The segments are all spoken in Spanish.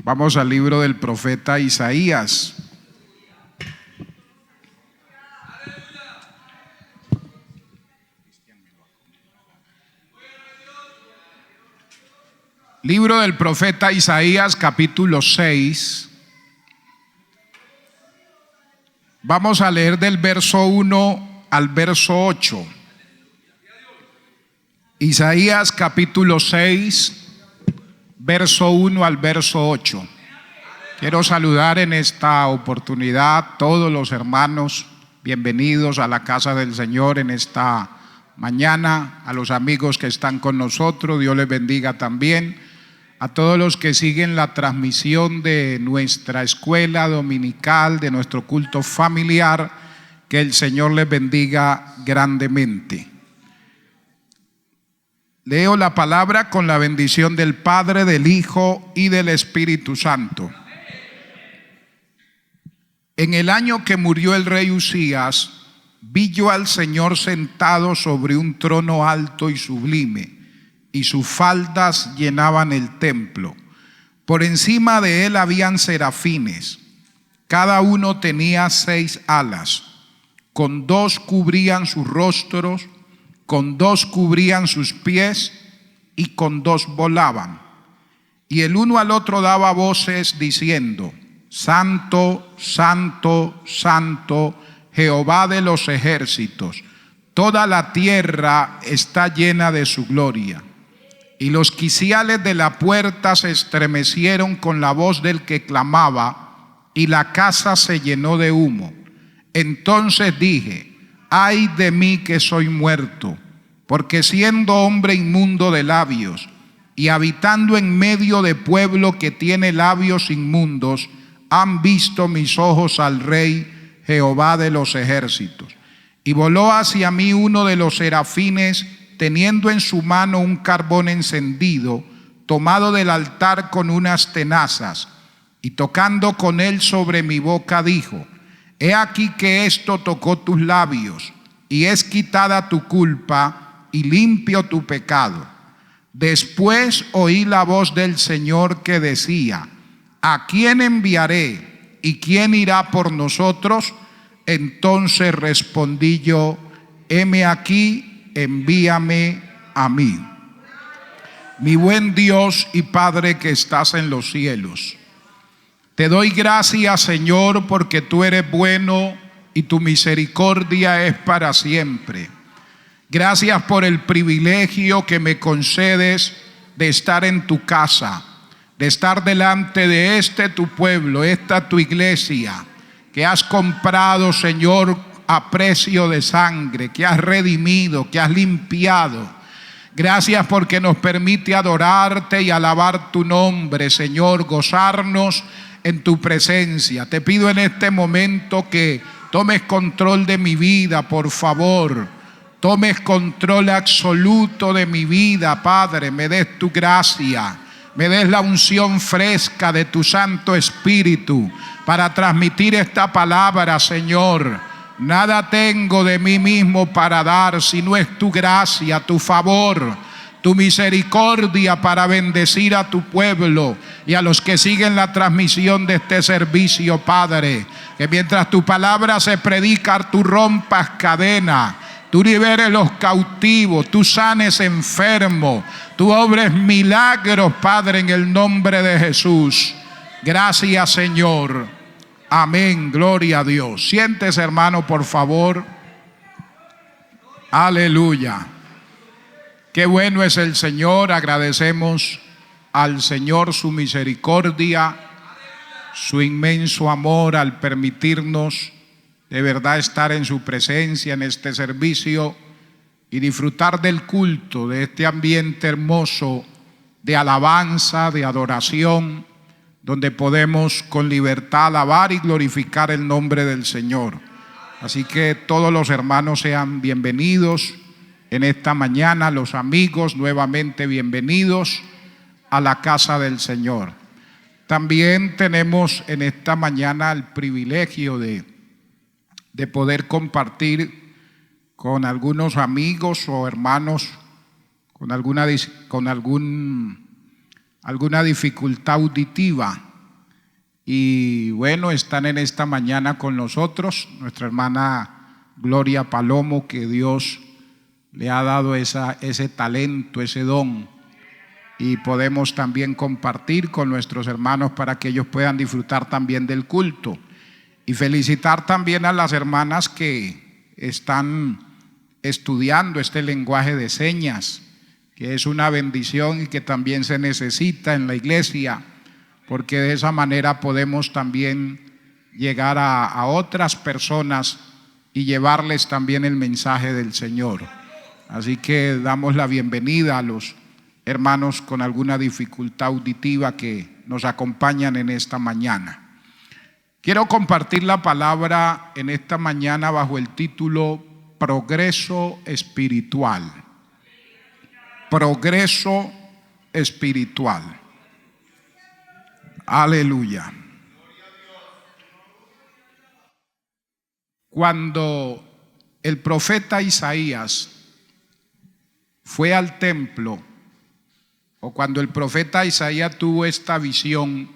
Vamos al libro del profeta Isaías. Libro del profeta Isaías, capítulo 6. Vamos a leer del verso 1 al verso 8. Isaías, capítulo 6, verso 1 al verso 8. Quiero saludar en esta oportunidad a todos los hermanos. Bienvenidos a la casa del Señor en esta mañana. A los amigos que están con nosotros, Dios les bendiga también. A todos los que siguen la transmisión de nuestra escuela dominical, de nuestro culto familiar, que el Señor les bendiga grandemente. Leo la palabra con la bendición del Padre, del Hijo y del Espíritu Santo. En el año que murió el rey Usías, vi yo al Señor sentado sobre un trono alto y sublime, y sus faldas llenaban el templo. Por encima de él habían serafines, cada uno tenía 6 alas, con 2 cubrían sus rostros, con 2 cubrían sus pies, y con 2 volaban. Y el uno al otro daba voces diciendo: Santo, Santo, Santo, Jehová de los ejércitos, toda la tierra está llena de su gloria. Y los quiciales de la puerta se estremecieron con la voz del que clamaba, y la casa se llenó de humo. Entonces dije: ay de mí que soy muerto, porque siendo hombre inmundo de labios, y habitando en medio de pueblo que tiene labios inmundos, han visto mis ojos al Rey Jehová de los ejércitos. Y voló hacia mí uno de los serafines, teniendo en su mano un carbón encendido, tomado del altar con unas tenazas, y tocando con él sobre mi boca dijo: he aquí que esto tocó tus labios, y es quitada tu culpa, y limpio tu pecado. Después oí la voz del Señor que decía: ¿a quién enviaré? ¿Y quién irá por nosotros? Entonces respondí yo: heme aquí, envíame a mí. Mi buen Dios y Padre que estás en los cielos, te doy gracias, Señor, porque tú eres bueno y tu misericordia es para siempre. Gracias por el privilegio que me concedes de estar en tu casa, de estar delante de tu pueblo, esta tu iglesia, que has comprado, Señor, a precio de sangre, que has redimido, que has limpiado. Gracias porque nos permite adorarte y alabar tu nombre, Señor, gozarnos en tu presencia. Te pido en este momento que tomes control de mi vida, por favor. Tomes control absoluto de mi vida, Padre. Me des tu gracia, me des la unción fresca de tu Santo Espíritu para transmitir esta palabra, Señor. Nada tengo de mí mismo para dar, sino es tu gracia, tu favor, tu misericordia para bendecir a tu pueblo y a los que siguen la transmisión de este servicio, Padre. Que mientras tu palabra se predica, tú rompas cadenas, tú liberes los cautivos, tú sanes enfermos, tú obres milagros, Padre, en el nombre de Jesús. Gracias, Señor. Amén, gloria a Dios. Siéntese, hermano, por favor. Aleluya. Qué bueno es el Señor. Agradecemos al Señor su misericordia, su inmenso amor al permitirnos de verdad estar en su presencia en este servicio y disfrutar del culto, de este ambiente hermoso de alabanza, de adoración, donde podemos con libertad alabar y glorificar el nombre del Señor. Así que todos los hermanos sean bienvenidos en esta mañana, los amigos nuevamente bienvenidos a la casa del Señor. También tenemos en esta mañana el privilegio de poder compartir con algunos amigos o hermanos con alguna dificultad auditiva. Y bueno, están en esta mañana con nosotros nuestra hermana Gloria Palomo, que Dios le ha dado ese talento, ese don, y podemos también compartir con nuestros hermanos para que ellos puedan disfrutar también del culto. Y felicitar también a las hermanas que están estudiando este lenguaje de señas, que es una bendición y que también se necesita en la iglesia, porque de esa manera podemos también llegar a otras personas y llevarles también el mensaje del Señor. Así que damos la bienvenida a los hermanos con alguna dificultad auditiva que nos acompañan en esta mañana. Quiero compartir la palabra en esta mañana bajo el título Progreso Espiritual. Progreso espiritual. Aleluya. Cuando el profeta Isaías fue al templo, o cuando el profeta Isaías tuvo esta visión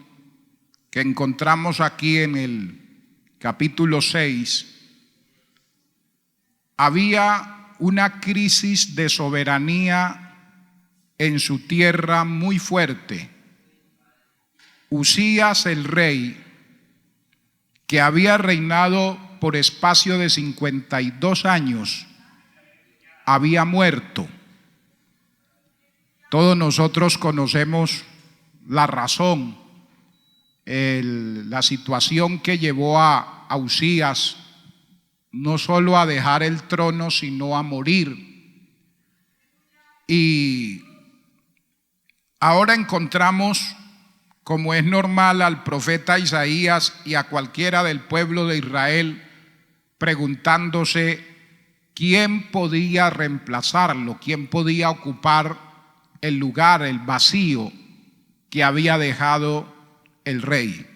que encontramos aquí en el capítulo 6, había una crisis de soberanía en su tierra muy fuerte. Usías el rey, que había reinado por espacio de 52 años, había muerto. Todos nosotros conocemos la razón, la situación que llevó a Usías no solo a dejar el trono, sino a morir. Y ahora encontramos, como es normal, al profeta Isaías y a cualquiera del pueblo de Israel preguntándose quién podía reemplazarlo, quién podía ocupar el lugar, el vacío que había dejado el rey.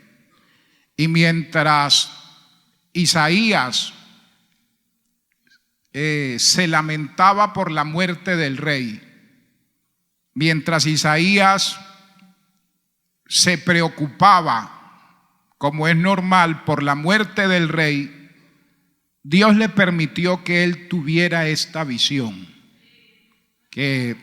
Y mientras Isaías se lamentaba por la muerte del rey, mientras Isaías se preocupaba, como es normal, por la muerte del rey, Dios le permitió que él tuviera esta visión, que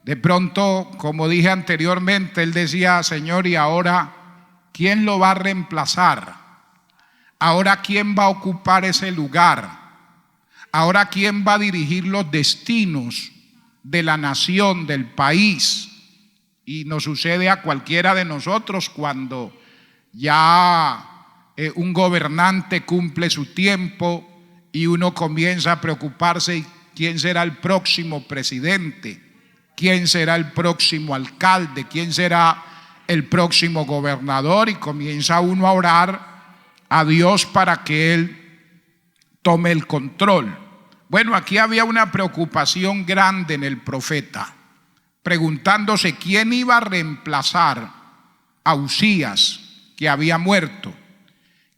de pronto, como dije anteriormente, él decía: Señor, ¿y ahora quién lo va a reemplazar? ¿Ahora quién va a ocupar ese lugar? ¿Ahora quién va a dirigir los destinos de la nación, del país? Y nos sucede a cualquiera de nosotros cuando ya un gobernante cumple su tiempo y uno comienza a preocuparse: ¿quién será el próximo presidente? ¿Quién será el próximo alcalde? ¿Quién será el próximo gobernador? Y comienza uno a orar a Dios para que Él tome el control. Bueno, aquí había una preocupación grande en el profeta, preguntándose quién iba a reemplazar a Usías, que había muerto.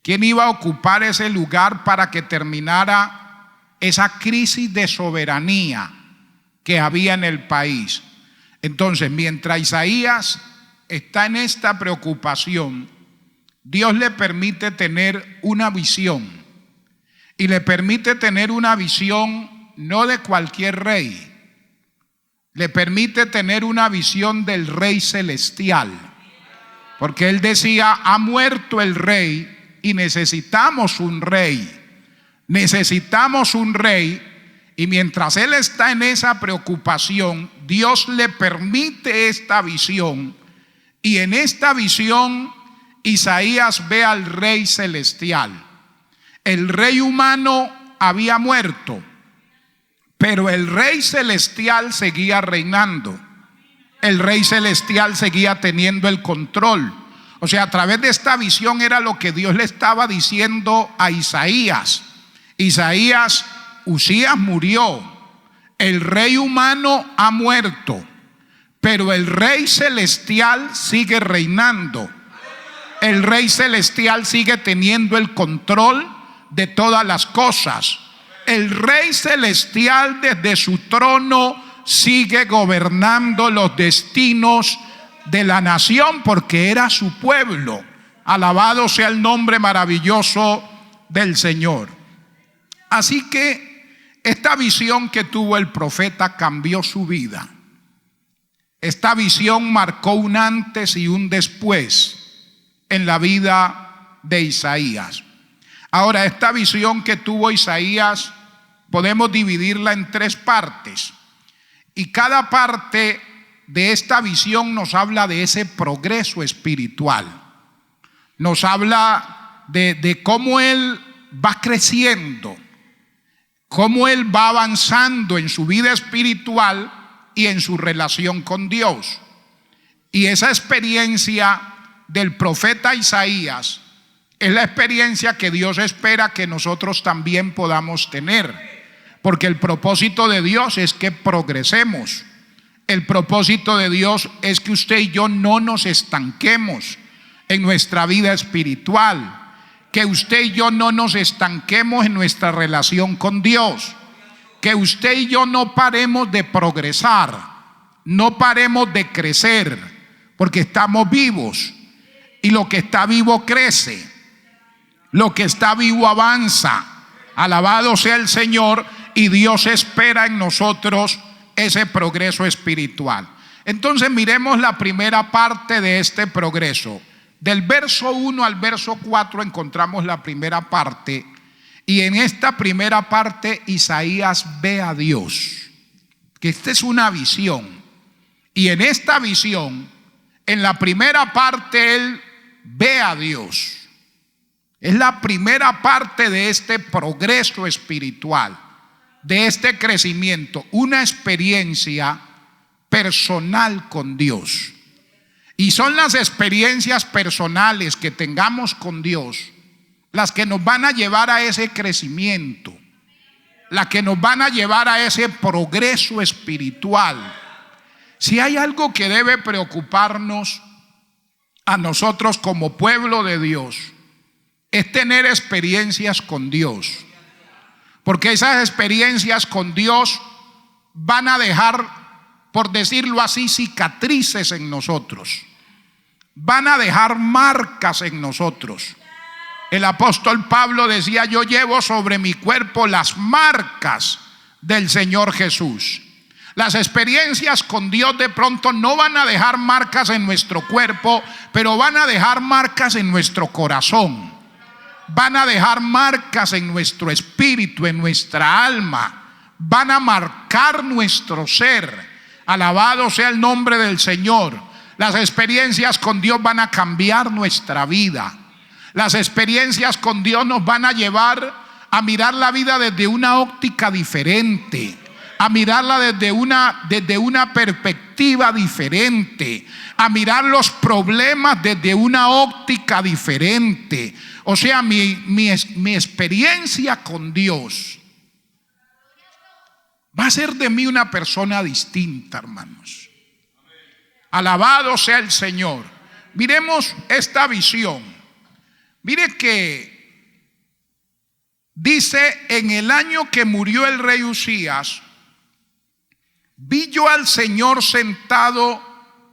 ¿Quién iba a ocupar ese lugar para que terminara esa crisis de soberanía que había en el país? Entonces, mientras Isaías está en esta preocupación, Dios le permite tener una visión. Y le permite tener una visión no de cualquier rey, le permite tener una visión del Rey celestial. Porque él decía: ha muerto el rey y necesitamos un rey. Necesitamos un rey. Y mientras él está en esa preocupación, Dios le permite esta visión. Y en esta visión Isaías ve al Rey celestial. El rey humano había muerto, pero el Rey celestial seguía reinando. El Rey celestial seguía teniendo el control. O sea, a través de esta visión era lo que Dios le estaba diciendo a Isaías. Isaías, Usías murió, el rey humano ha muerto, pero el Rey celestial sigue reinando. El Rey celestial sigue teniendo el control de todas las cosas. El Rey celestial desde su trono sigue gobernando los destinos de la nación, porque era su pueblo. Alabado sea el nombre maravilloso del Señor. Así que esta visión que tuvo el profeta cambió su vida. Esta visión marcó un antes y un después en la vida de Isaías. Ahora, esta visión que tuvo Isaías podemos dividirla en 3 partes. Y cada parte de esta visión nos habla de ese progreso espiritual. Nos habla de cómo él va creciendo, cómo él va avanzando en su vida espiritual y en su relación con Dios. Y esa experiencia del profeta Isaías es la experiencia que Dios espera que nosotros también podamos tener. Porque el propósito de Dios es que progresemos. El propósito de Dios es que usted y yo no nos estanquemos en nuestra vida espiritual. Que usted y yo no nos estanquemos en nuestra relación con Dios. Que usted y yo no paremos de progresar, no paremos de crecer, porque estamos vivos. Y lo que está vivo crece, lo que está vivo avanza. Alabado sea el Señor. Y Dios espera en nosotros ese progreso espiritual. Entonces miremos la primera parte de este progreso. Del verso 1 al verso 4 encontramos la primera parte. Y en esta primera parte Isaías ve a Dios. Que esta es una visión. Y en esta visión, en la primera parte, él ve a Dios. Es la primera parte de este progreso espiritual, de este crecimiento, una experiencia personal con Dios. Y son las experiencias personales que tengamos con Dios las que nos van a llevar a ese crecimiento, las que nos van a llevar a ese progreso espiritual. Si hay algo que debe preocuparnos a nosotros como pueblo de Dios, es tener experiencias con Dios. Porque esas experiencias con Dios van a dejar, por decirlo así, cicatrices en nosotros. Van a dejar marcas en nosotros. El apóstol Pablo decía: yo llevo sobre mi cuerpo las marcas del Señor Jesús. Las experiencias con Dios de pronto no van a dejar marcas en nuestro cuerpo, pero van a dejar marcas en nuestro corazón. Van a dejar marcas en nuestro espíritu, en nuestra alma. Van a marcar nuestro ser. Alabado sea el nombre del Señor. Las experiencias con Dios van a cambiar nuestra vida. Las experiencias con Dios nos van a llevar a mirar la vida desde una óptica diferente, a mirarla desde una perspectiva diferente, a mirar los problemas desde una óptica diferente. O sea, mi experiencia con Dios va a ser de mí una persona distinta, hermanos. Alabado sea el Señor. Miremos esta visión. Mire que dice: en el año que murió el rey Usías, vi yo al Señor sentado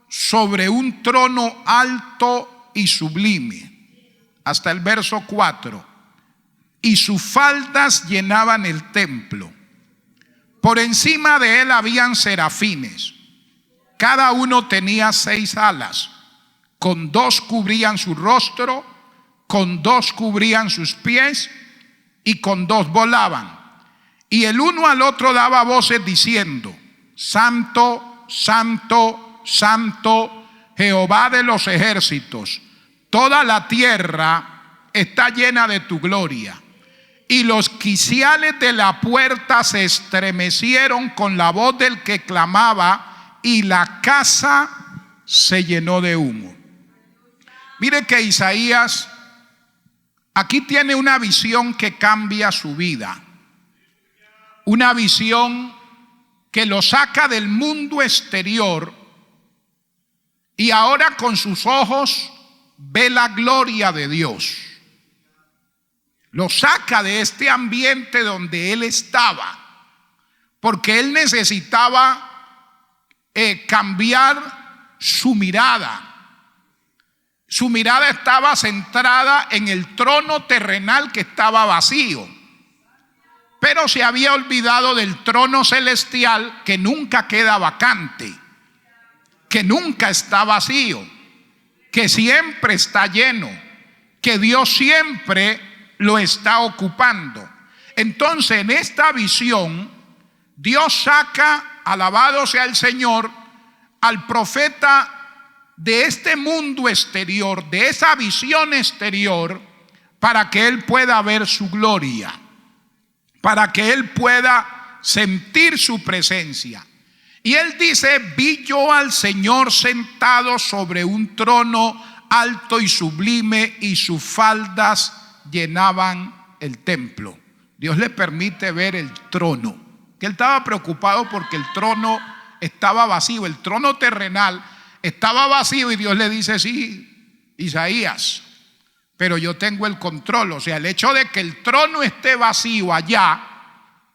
sobre un trono alto y sublime. Hasta el verso 4. Y sus faldas llenaban el templo. Por encima de él habían serafines. Cada uno tenía 6 alas. Con 2 cubrían su rostro, con 2 cubrían sus pies, y con 2 volaban. Y el uno al otro daba voces diciendo: Santo, Santo, Santo, Jehová de los ejércitos. Toda la tierra está llena de tu gloria. Y los quiciales de la puerta se estremecieron con la voz del que clamaba, y la casa se llenó de humo. Mire que Isaías aquí tiene una visión que cambia su vida. Una visión que lo saca del mundo exterior y ahora con sus ojos ve la gloria de Dios. Lo saca de este ambiente donde él estaba, porque él necesitaba cambiar su mirada. Su mirada estaba centrada en el trono terrenal que estaba vacío, pero se había olvidado del trono celestial que nunca queda vacante, que nunca está vacío, que siempre está lleno, que Dios siempre lo está ocupando. Entonces, en esta visión, Dios saca, alabado sea el Señor, al profeta de este mundo exterior, de esa visión exterior, para que él pueda ver su gloria, para que él pueda sentir su presencia. Y él dice: vi yo al Señor sentado sobre un trono alto y sublime, y sus faldas llenaban el templo. Dios le permite ver el trono, que él estaba preocupado porque el trono estaba vacío, el trono terrenal estaba vacío, y Dios le dice: sí, Isaías, pero yo tengo el control. O sea, el hecho de que el trono esté vacío allá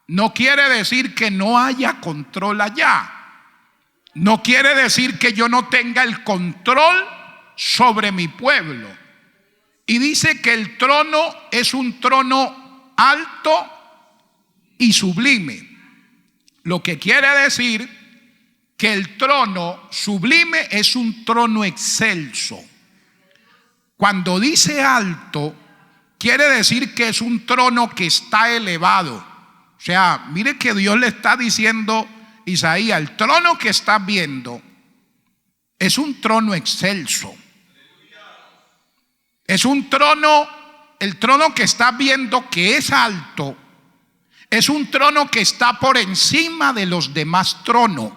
no quiere decir que no haya control allá. No quiere decir que yo no tenga el control sobre mi pueblo. Y dice que el trono es un trono alto y sublime, lo que quiere decir que el trono sublime es un trono excelso. Cuando dice alto, quiere decir que es un trono que está elevado. O sea, mire que Dios le está diciendo: Isaías, el trono que estás viendo es un trono excelso. Es un trono, el trono que estás viendo que es alto, es un trono que está por encima de los demás tronos.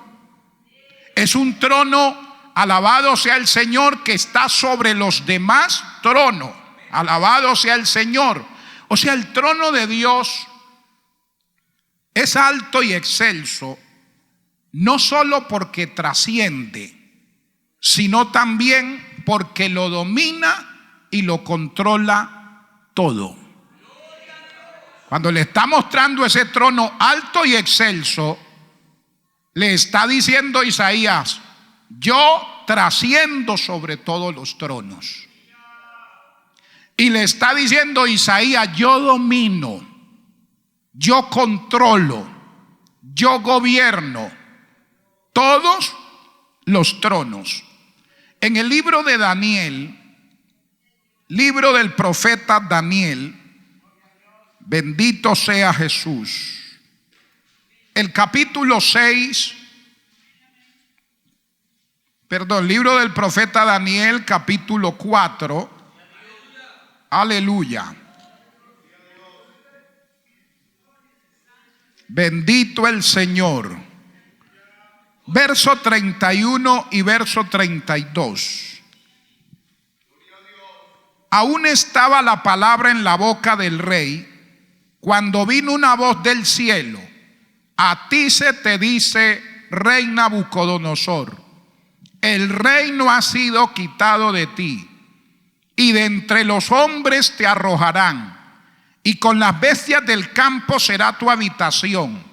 Es un trono, alabado sea el Señor, que está sobre los demás tronos. Alabado sea el Señor. O sea, el trono de Dios es alto y excelso, no solo porque trasciende, sino también porque lo domina y lo controla todo. Cuando le está mostrando ese trono alto y excelso, le está diciendo Isaías: yo trasciendo sobre todos los tronos. Y le está diciendo Isaías: yo domino, yo controlo, yo gobierno todos los tronos. En el libro de Daniel, libro del profeta Daniel, bendito sea Jesús, el capítulo 6, libro del profeta Daniel, capítulo 4, aleluya. Bendito el Señor. Verso 31 y verso 32. Aún estaba la palabra en la boca del rey, cuando vino una voz del cielo: a ti se te dice, rey Nabucodonosor, el reino ha sido quitado de ti, y de entre los hombres te arrojarán, y con las bestias del campo será tu habitación,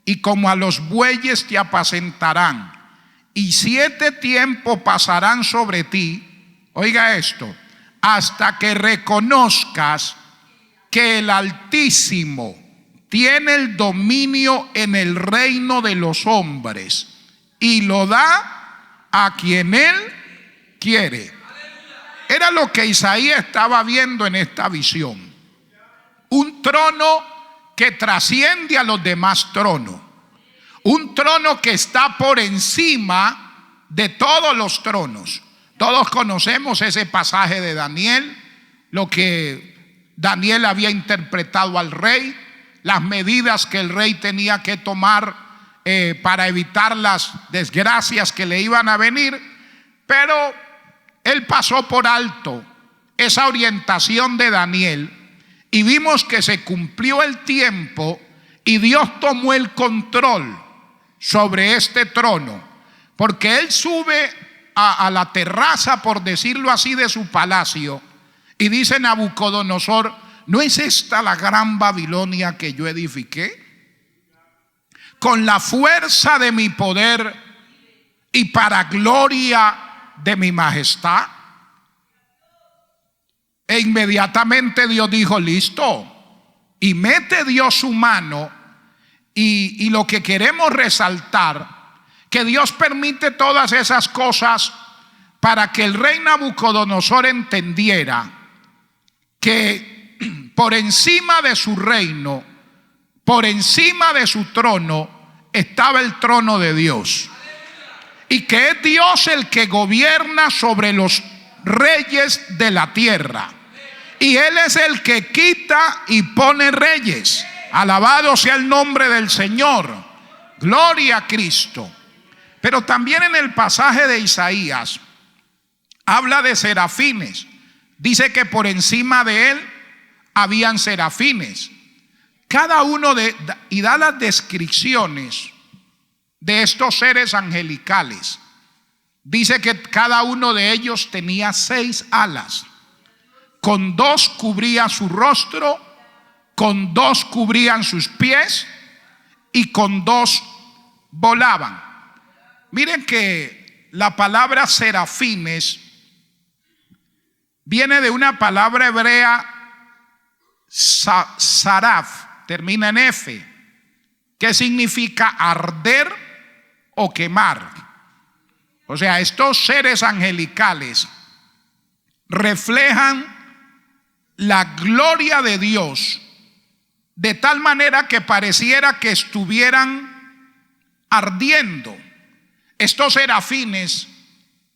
y como a los bueyes te apacentarán, y 7 tiempos pasarán sobre ti. Oiga esto: hasta que reconozcas que el Altísimo tiene el dominio en el reino de los hombres, y lo da a quien él quiere. Era lo que Isaías estaba viendo en esta visión. Un trono que trasciende a los demás tronos. Un trono que está por encima de todos los tronos. Todos conocemos ese pasaje de Daniel, lo que Daniel había interpretado al rey, las medidas que el rey tenía que tomar para evitar las desgracias que le iban a venir. Pero él pasó por alto esa orientación de Daniel, y vimos que se cumplió el tiempo y Dios tomó el control sobre este trono, porque él sube a la terraza, por decirlo así, de su palacio, y dice Nabucodonosor: ¿no es esta la gran Babilonia que yo edifiqué con la fuerza de mi poder y para gloria de mi majestad? E inmediatamente Dios dijo, listo. Y mete Dios su mano. Y lo que queremos resaltar, que Dios permite todas esas cosas para que el rey Nabucodonosor entendiera que por encima de su reino, por encima de su trono, estaba el trono de Dios. Y que es Dios el que gobierna sobre los reyes de la tierra. Y Él es el que quita y pone reyes. Alabado sea el nombre del Señor. Gloria a Cristo. Pero también en el pasaje de Isaías habla de serafines. Dice que por encima de Él habían serafines. Cada uno y da las descripciones de estos seres angelicales. Dice que cada uno de ellos tenía 6 alas. Con 2 cubría su rostro, con 2 cubrían sus pies y con 2 volaban. Miren que la palabra serafines viene de una palabra hebrea, saraf, termina en F, que significa arder o quemar. O sea, estos seres angelicales reflejan la gloria de Dios de tal manera que pareciera que estuvieran ardiendo. Estos serafines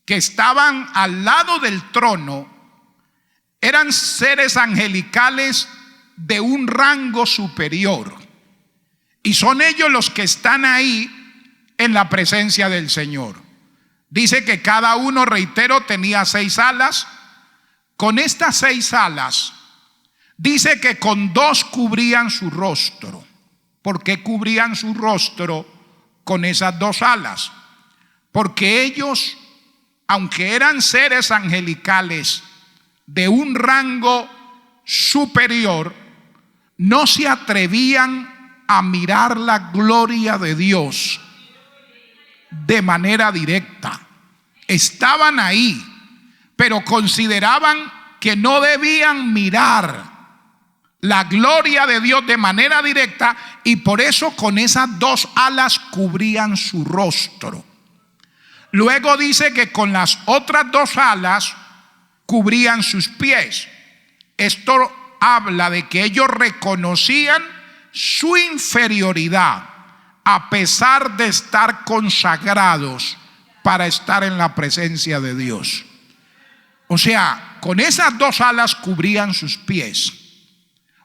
que estaban al lado del trono eran seres angelicales de un rango superior, y son ellos los que están ahí en la presencia del Señor. Dice que cada uno, reitero, tenía 6 alas. Con estas 6 alas, dice que con 2 cubrían su rostro. ¿Por qué cubrían su rostro con esas 2 alas? Porque ellos, aunque eran seres angelicales de un rango superior, no se atrevían a mirar la gloria de Dios de manera directa. Estaban ahí, pero consideraban que no debían mirar la gloria de Dios de manera directa, y por eso con esas 2 alas cubrían su rostro. Luego dice que con las otras 2 alas cubrían sus pies. Esto habla de que ellos reconocían su inferioridad a pesar de estar consagrados para estar en la presencia de Dios. O sea, con esas 2 alas cubrían sus pies,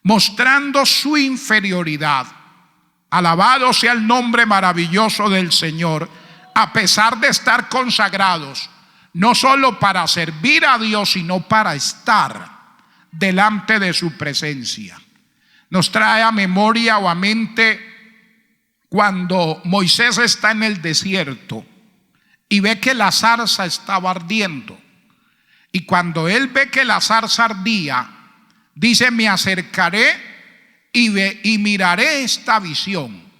mostrando su inferioridad. Alabado sea el nombre maravilloso del Señor, a pesar de estar consagrados, no solo para servir a Dios, sino para estar delante de su presencia. Nos trae a memoria o a mente cuando Moisés está en el desierto y ve que la zarza estaba ardiendo. Y cuando él ve que la zarza ardía, dice: me acercaré y miraré esta visión.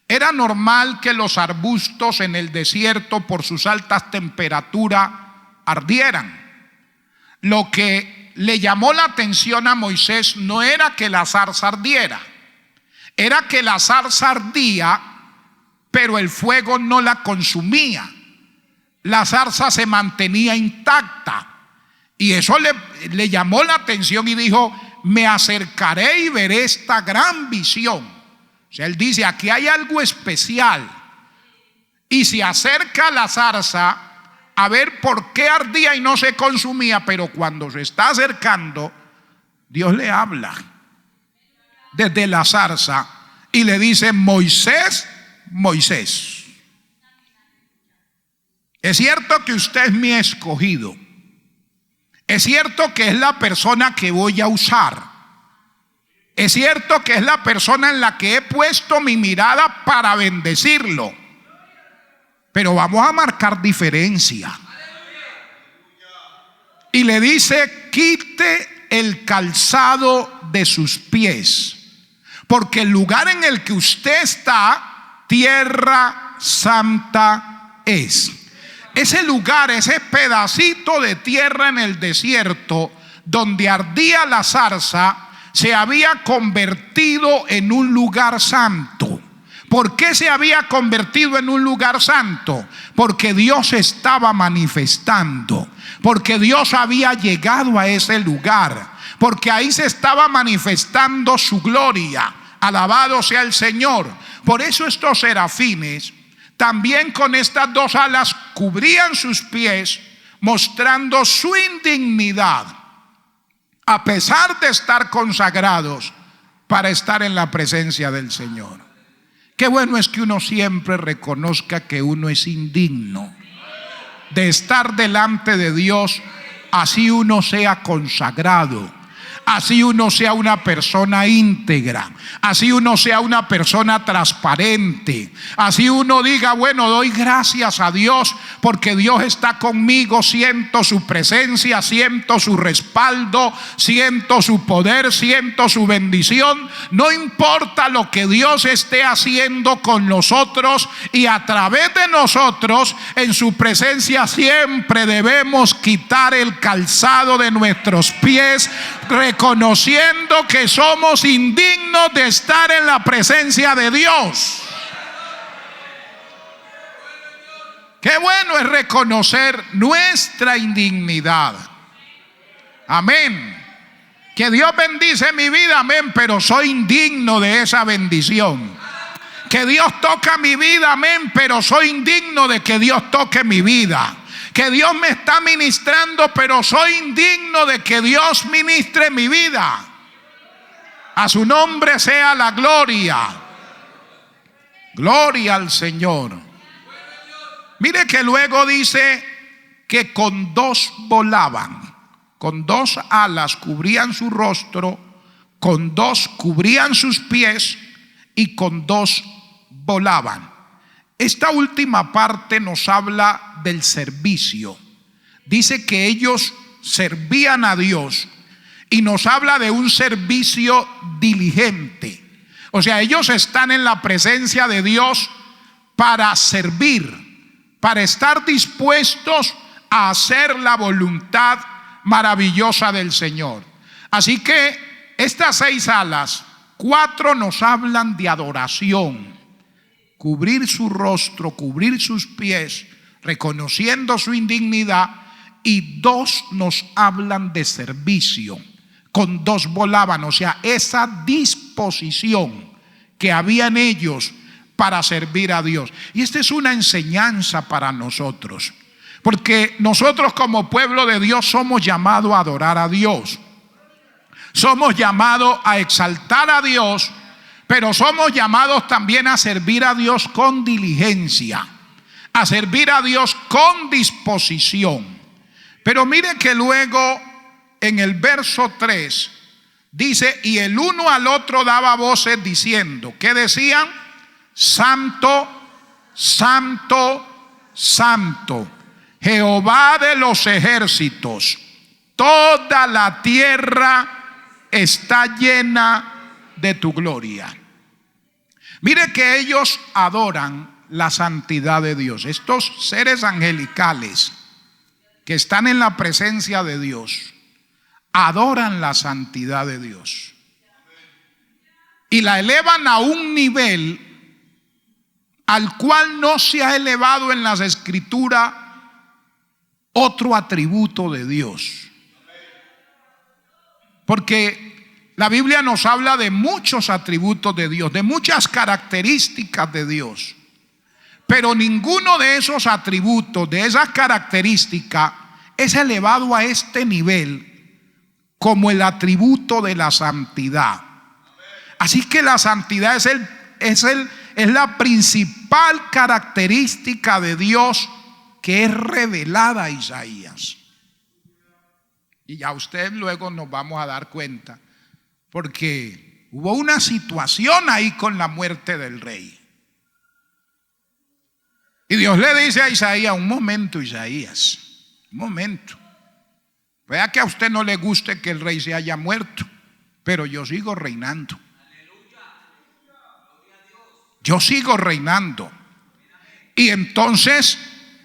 Era normal que los arbustos en el desierto, por sus altas temperaturas, ardieran. Lo que le llamó la atención a Moisés no era que la zarza ardiera, era que la zarza ardía, pero el fuego no la consumía. La zarza se mantenía intacta. Y eso le llamó la atención y dijo: me acercaré y veré esta gran visión. O sea, él dice: aquí hay algo especial. Y se acerca a la zarza a ver por qué ardía y no se consumía. Pero cuando se está acercando, Dios le habla desde la zarza y le dice: Moisés, Moisés, es cierto que usted es mi escogido. Es cierto que es la persona que voy a usar. Es cierto que es la persona en la que he puesto mi mirada para bendecirlo. Pero vamos a marcar diferencia. Y le dice: quite el calzado de sus pies, porque el lugar en el que usted está, tierra santa es. Ese lugar, ese pedacito de tierra en el desierto, donde ardía la zarza se había convertido en un lugar santo. ¿Por qué se había convertido en un lugar santo? Porque Dios estaba manifestando, porque Dios había llegado a ese lugar, porque ahí se estaba manifestando su gloria. Alabado sea el Señor. Por eso estos serafines también con estas dos alas cubrían sus pies, mostrando su indignidad, a pesar de estar consagrados para estar en la presencia del Señor. Qué bueno es que uno siempre reconozca que uno es indigno de estar delante de Dios, así uno sea consagrado, así uno sea una persona íntegra, así uno sea una persona transparente, así uno diga, bueno, doy gracias a Dios porque Dios está conmigo, siento su presencia, siento su respaldo, siento su poder, siento su bendición. No importa lo que Dios esté haciendo con nosotros y a través de nosotros, en su presencia siempre debemos quitar el calzado de nuestros pies, reconociendo que somos indignos de estar en la presencia de Dios. Qué bueno es reconocer nuestra indignidad. Amén. Que Dios bendice mi vida, amén, pero soy indigno de esa bendición. Que Dios toca mi vida, amén, pero soy indigno de que Dios toque mi vida. Que Dios me está ministrando, pero soy indigno de que Dios ministre mi vida. A su nombre sea la gloria. Gloria al Señor. Mire que luego dice que con dos volaban, con dos alas cubrían su rostro, con dos cubrían sus pies y con dos volaban. Esta última parte nos habla del servicio. Dice que ellos servían a Dios y nos habla de un servicio diligente. O sea, ellos están en la presencia de Dios para servir, para estar dispuestos a hacer la voluntad maravillosa del Señor. Así que estas 6 alas, 4 nos hablan de adoración. Cubrir su rostro, cubrir sus pies, reconociendo su indignidad, y 2 nos hablan de servicio. Con 2 volaban, o sea, esa disposición que había en ellos para servir a Dios. Y esta es una enseñanza para nosotros, porque nosotros como pueblo de Dios somos llamados a adorar a Dios, somos llamados a exaltar a Dios, pero somos llamados también a servir a Dios con diligencia, a servir a Dios con disposición. Pero mire que luego en el verso 3 dice, y el uno al otro daba voces diciendo, ¿qué decían? Santo, santo, santo, Jehová de los ejércitos, toda la tierra está llena de tu gloria. Mire que ellos adoran la santidad de Dios. Estos seres angelicales que están en la presencia de Dios adoran la santidad de Dios y la elevan a un nivel al cual no se ha elevado en las Escrituras otro atributo de Dios. Porque la Biblia nos habla de muchos atributos de Dios, de muchas características de Dios, pero ninguno de esos atributos, de esas características, es elevado a este nivel como el atributo de la santidad. Así que la santidad es la principal característica de Dios que es revelada a Isaías. Y ya usted luego nos vamos a dar cuenta, porque hubo una situación ahí con la muerte del rey. Y Dios le dice a Isaías, un momento Isaías, un momento. Vea que a usted no le guste que el rey se haya muerto, pero yo sigo reinando. Yo sigo reinando. Y entonces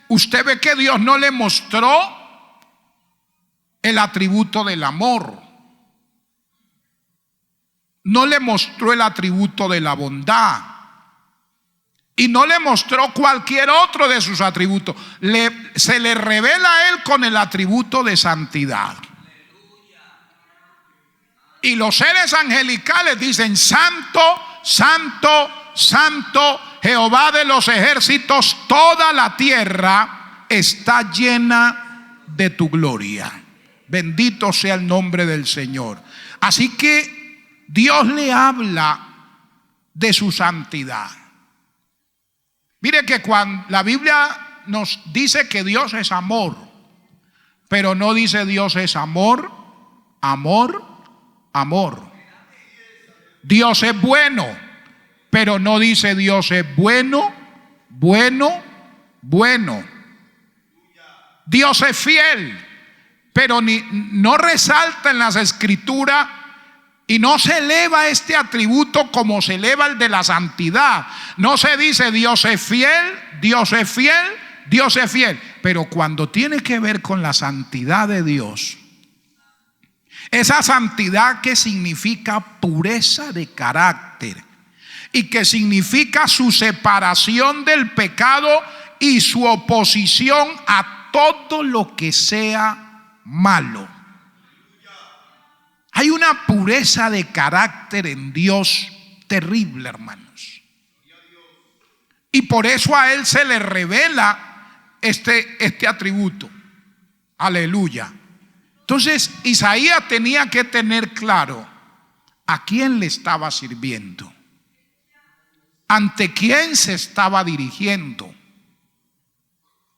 usted ve que Dios no le mostró el atributo del amor. No le mostró el atributo de la bondad. Y no le mostró cualquier otro de sus atributos. Se le revela a él con el atributo de santidad. Y los seres angelicales dicen: Santo, Santo, Santo, Jehová de los ejércitos, toda la tierra está llena de tu gloria. Bendito sea el nombre del Señor. Así que Dios le habla de su santidad. Mire que cuando la Biblia nos dice que Dios es amor, pero no dice Dios es amor, amor, amor. Dios es bueno, pero no dice Dios es bueno, bueno, bueno. Dios es fiel, pero no resalta en las Escrituras y no se eleva este atributo como se eleva el de la santidad. No se dice Dios es fiel, Dios es fiel, Dios es fiel. Pero cuando tiene que ver con la santidad de Dios, esa santidad que significa pureza de carácter y que significa su separación del pecado y su oposición a todo lo que sea malo. Hay una pureza de carácter en Dios terrible, hermanos. Y por eso a Él se le revela este atributo. Aleluya. Entonces Isaías tenía que tener claro a quién le estaba sirviendo, ante quién se estaba dirigiendo.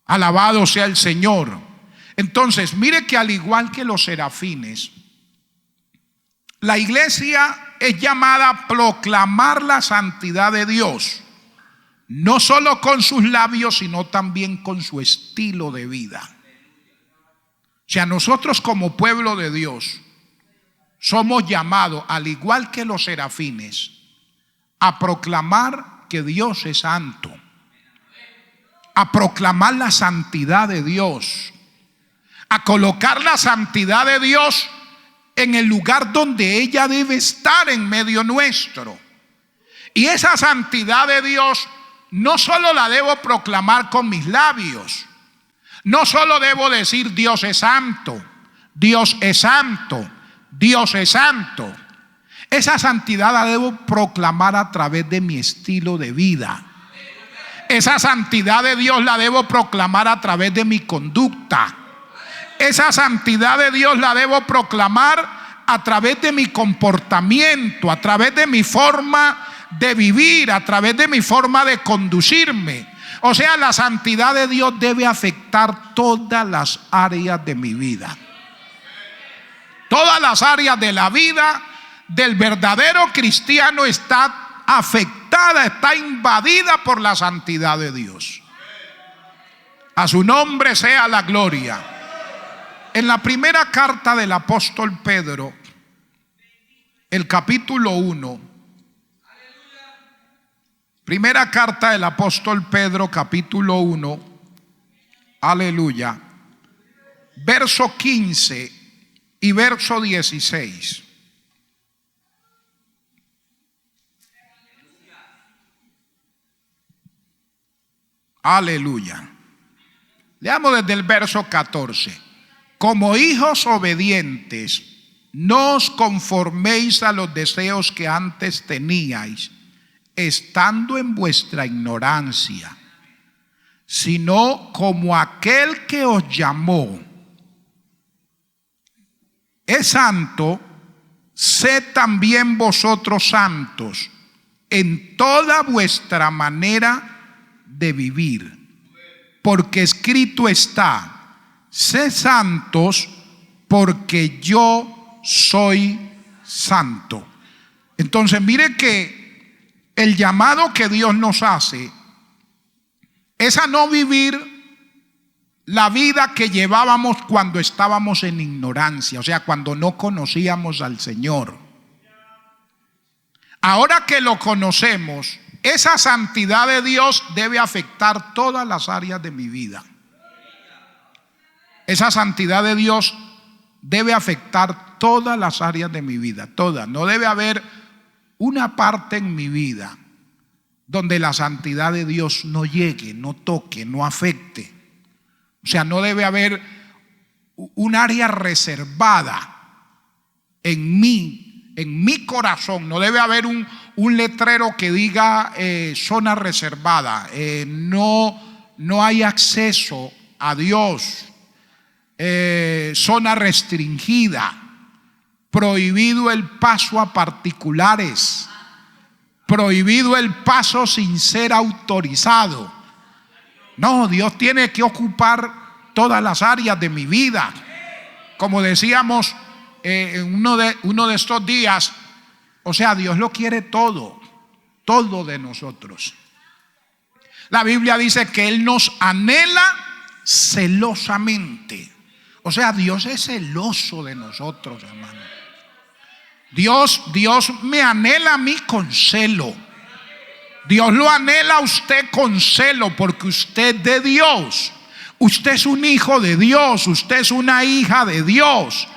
Alabado sea el Señor. Entonces mire que al igual que los serafines, la iglesia es llamada a proclamar la santidad de Dios, no solo con sus labios, sino también con su estilo de vida. O sea, nosotros como pueblo de Dios somos llamados, al igual que los serafines, a proclamar que Dios es santo, a proclamar la santidad de Dios, a colocar la santidad de Dios en el lugar donde ella debe estar en medio nuestro. Y esa santidad de Dios no solo la debo proclamar con mis labios, no solo debo decir Dios es santo, Dios es santo, Dios es santo. Esa santidad la debo proclamar a través de mi estilo de vida. Esa santidad de Dios la debo proclamar a través de mi conducta. Esa santidad de Dios la debo proclamar a través de mi comportamiento, a través de mi forma de vivir, a través de mi forma de conducirme. O sea, la santidad de Dios debe afectar todas las áreas de mi vida. Todas las áreas de la vida del verdadero cristiano está afectada, está invadida por la santidad de Dios. A su nombre sea la gloria. En la primera carta del apóstol Pedro, el capítulo 1, primera carta del apóstol Pedro, capítulo 1, aleluya, verso 15 y verso 16. Aleluya. Leamos desde el verso 14. Como hijos obedientes, no os conforméis a los deseos que antes teníais, estando en vuestra ignorancia, sino como aquel que os llamó es santo, sed también vosotros santos en toda vuestra manera de vivir, porque escrito está: sed santos porque yo soy santo. Entonces mire que el llamado que Dios nos hace es a no vivir la vida que llevábamos cuando estábamos en ignorancia, o sea, cuando no conocíamos al Señor. Ahora que lo conocemos, esa santidad de Dios debe afectar todas las áreas de mi vida. Esa santidad de Dios debe afectar todas las áreas de mi vida, todas. No debe haber una parte en mi vida donde la santidad de Dios no llegue, no toque, no afecte. O sea, no debe haber un área reservada en mí, en mi corazón. No debe haber un letrero que diga zona reservada. No hay acceso a Dios. Zona restringida. Prohibido el paso a particulares. Prohibido el paso sin ser autorizado. No, Dios tiene que ocupar todas las áreas de mi vida. Como decíamos en uno de estos días, o sea, Dios lo quiere todo, todo de nosotros. La Biblia dice que Él nos anhela celosamente. O sea, Dios es celoso de nosotros, hermano. Dios me anhela a mí con celo. Dios lo anhela a usted con celo, porque usted es de Dios. Usted es un hijo de Dios. Usted es una hija de Dios.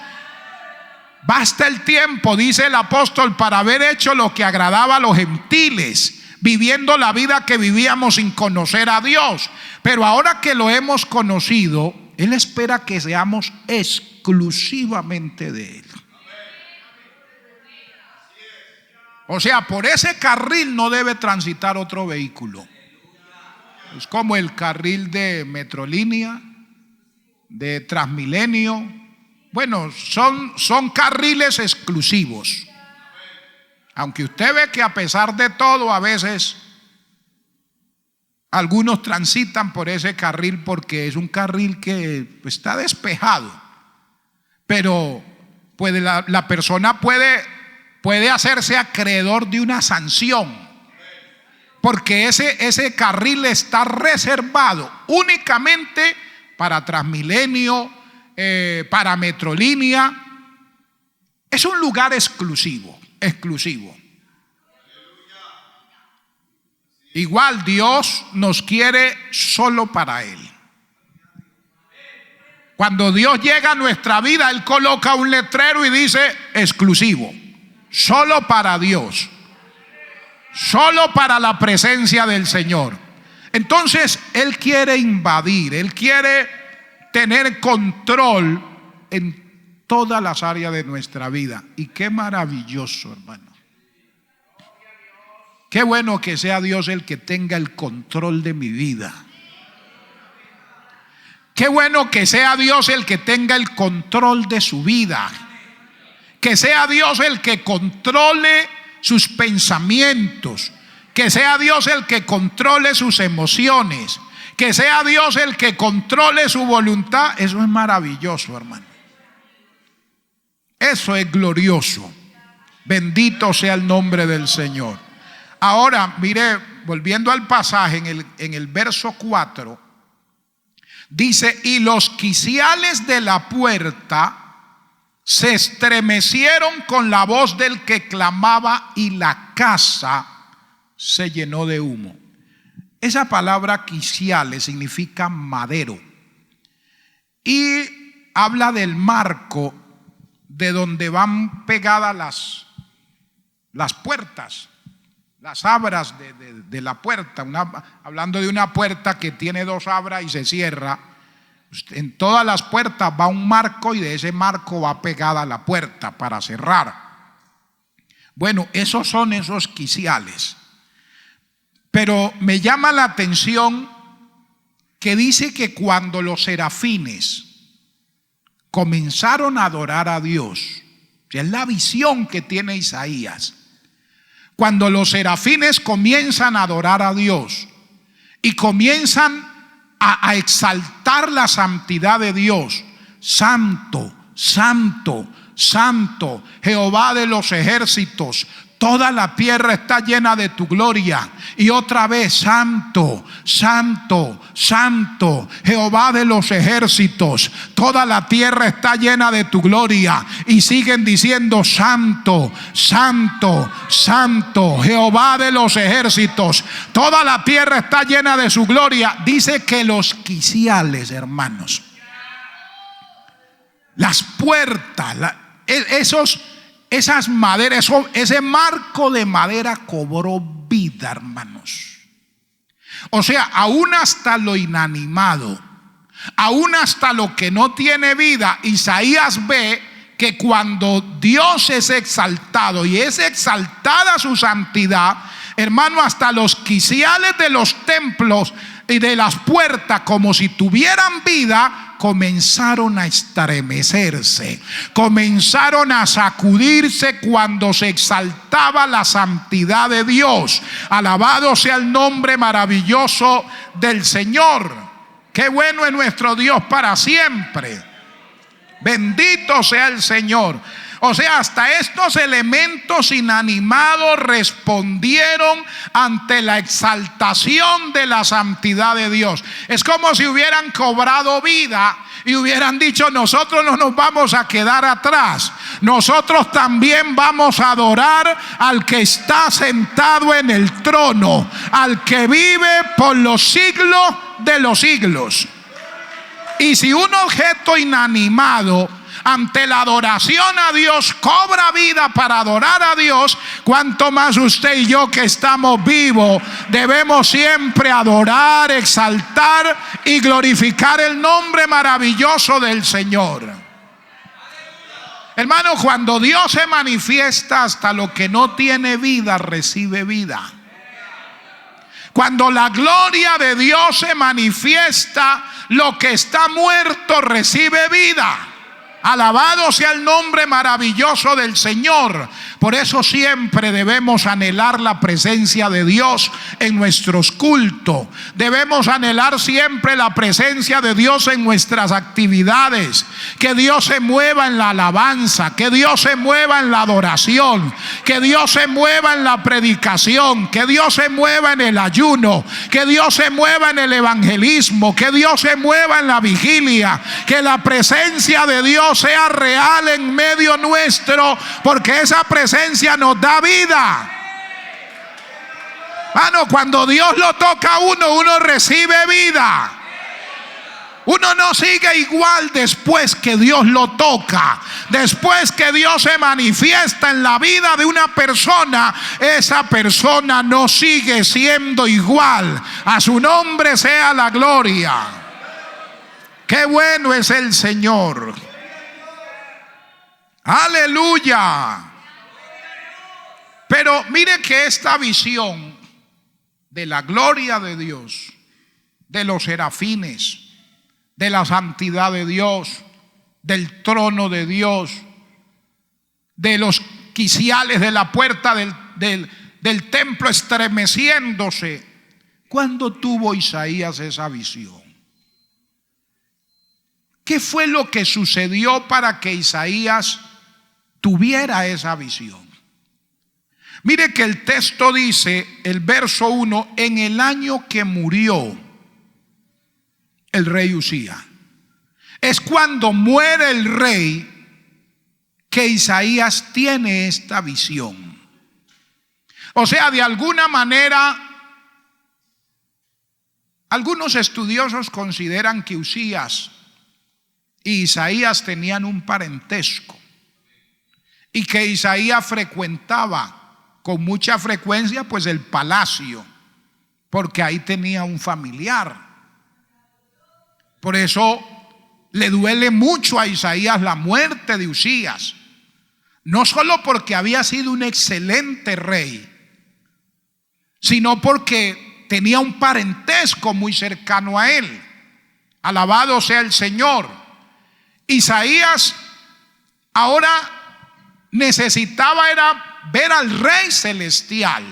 Basta el tiempo, dice el apóstol, para haber hecho lo que agradaba a los gentiles, viviendo la vida que vivíamos sin conocer a Dios. Pero ahora que lo hemos conocido, Él espera que seamos exclusivamente de Él. O sea, por ese carril no debe transitar otro vehículo. Es como el carril de Metrolínea, de Transmilenio. Bueno, son carriles exclusivos. Aunque usted ve que a pesar de todo, a veces algunos transitan por ese carril porque es un carril que está despejado. Pero la persona puede hacerse acreedor de una sanción, porque ese carril está reservado únicamente para Transmilenio, para Metrolínea. Es un lugar exclusivo. Igual Dios nos quiere solo para Él. Cuando Dios llega a nuestra vida, Él coloca un letrero y dice exclusivo. Solo para Dios, solo para la presencia del Señor. Entonces Él quiere invadir, Él quiere tener control en todas las áreas de nuestra vida. Y qué maravilloso, hermano. Qué bueno que sea Dios el que tenga el control de mi vida. Qué bueno que sea Dios el que tenga el control de su vida. Que sea Dios el que controle sus pensamientos. Que sea Dios el que controle sus emociones. Que sea Dios el que controle su voluntad. Eso es maravilloso, hermano. Eso es glorioso. Bendito sea el nombre del Señor. Ahora, mire, volviendo al pasaje en el verso 4, dice: y los quiciales de la puerta se estremecieron con la voz del que clamaba, y la casa se llenó de humo. Esa palabra quiciales significa madero y habla del marco de donde van pegadas las puertas, las abras de la puerta. Hablando de una puerta que tiene dos abras y se cierra. En todas las puertas va un marco y de ese marco va pegada la puerta para cerrar. Bueno, esos son esos quiciales. Pero me llama la atención que dice que cuando los serafines comenzaron a adorar a Dios, que es la visión que tiene Isaías, cuando los serafines comienzan a adorar a Dios y comienzan a exaltar la santidad de Dios: santo, santo, santo, Jehová de los ejércitos, toda la tierra está llena de tu gloria. Y otra vez: santo, santo, santo, Jehová de los ejércitos, toda la tierra está llena de tu gloria. Y siguen diciendo: santo, santo, santo, Jehová de los ejércitos, toda la tierra está llena de su gloria. Dice que los quiciales, hermanos, Las puertas, esas maderas, ese marco de madera cobró vida, hermanos. O sea, aún hasta lo inanimado, aún hasta lo que no tiene vida, Isaías ve que cuando Dios es exaltado y es exaltada su santidad, hermano, hasta los quiciales de los templos y de las puertas, como si tuvieran vida, comenzaron a estremecerse, comenzaron a sacudirse cuando se exaltaba la santidad de Dios. Alabado sea el nombre maravilloso del Señor. Qué bueno es nuestro Dios para siempre. Bendito sea el Señor. O sea, hasta estos elementos inanimados respondieron ante la exaltación de la santidad de Dios. Es como si hubieran cobrado vida y hubieran dicho: nosotros no nos vamos a quedar atrás, nosotros también vamos a adorar al que está sentado en el trono, al que vive por los siglos de los siglos. Y si un objeto inanimado ante la adoración a Dios cobra vida para adorar a Dios, cuánto más usted y yo, que estamos vivos, debemos siempre adorar, exaltar y glorificar el nombre maravilloso del Señor. Hermano, cuando Dios se manifiesta, hasta lo que no tiene vida recibe vida. Cuando la gloria de Dios se manifiesta, lo que está muerto recibe vida. Alabado sea el nombre maravilloso del Señor. Por eso siempre debemos anhelar la presencia de Dios en nuestros cultos. Debemos anhelar siempre la presencia de Dios en nuestras actividades. Que Dios se mueva en la alabanza, que Dios se mueva en la adoración, que Dios se mueva en la predicación, que Dios se mueva en el ayuno, que Dios se mueva en el evangelismo, que Dios se mueva en la vigilia, que la presencia de Dios sea real en medio nuestro, porque esa presencia nos da vida. Cuando Dios lo toca a uno, uno recibe vida. Uno no sigue igual después que Dios lo toca. Después que Dios se manifiesta en la vida de una persona, esa persona no sigue siendo igual. A su nombre sea la gloria. Qué bueno es el Señor. Aleluya. Pero mire que esta visión de la gloria de Dios, de los serafines, de la santidad de Dios, del trono de Dios, de los quiciales de la puerta del templo estremeciéndose, ¿cuándo tuvo Isaías esa visión? ¿Qué fue lo que sucedió para que Isaías tuviera esa visión? Mire que el texto dice, el verso 1, en el año que murió el rey Usías. Es cuando muere el rey que Isaías tiene esta visión. O sea, de alguna manera, algunos estudiosos consideran que Usías y Isaías tenían un parentesco, y que Isaías frecuentaba con mucha frecuencia pues el palacio, porque ahí tenía un familiar. Por eso le duele mucho a Isaías la muerte de Usías, no solo porque había sido un excelente rey, sino porque tenía un parentesco muy cercano a él. Alabado sea el Señor. Isaías ahora necesitaba era ver al Rey celestial.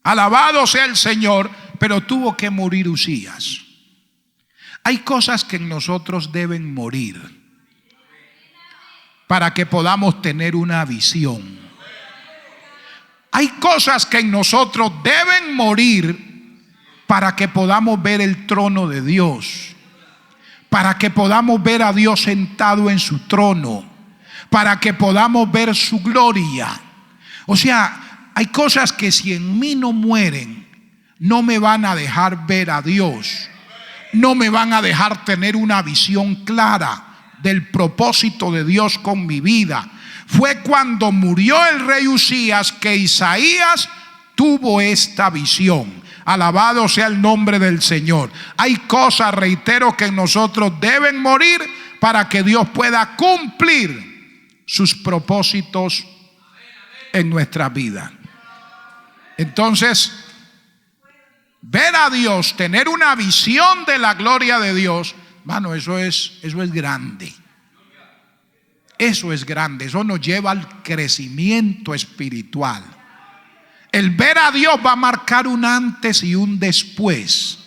Alabado sea el Señor, pero tuvo que morir Usías. Hay cosas que en nosotros deben morir para que podamos tener una visión. Hay cosas que en nosotros deben morir para que podamos ver el trono de Dios, para que podamos ver a Dios sentado en su trono, para que podamos ver su gloria. O sea, hay cosas que si en mí no mueren, no me van a dejar ver a Dios, no me van a dejar tener una visión clara del propósito de Dios con mi vida. Fue cuando murió el rey Usías que Isaías tuvo esta visión. Alabado sea el nombre del Señor. Hay cosas, reitero, que en nosotros deben morir para que Dios pueda cumplir sus propósitos en nuestra vida. Entonces, ver a Dios, tener una visión de la gloria de Dios, hermano, eso es grande. Eso es grande, eso nos lleva al crecimiento espiritual. El ver a Dios va a marcar un antes y un después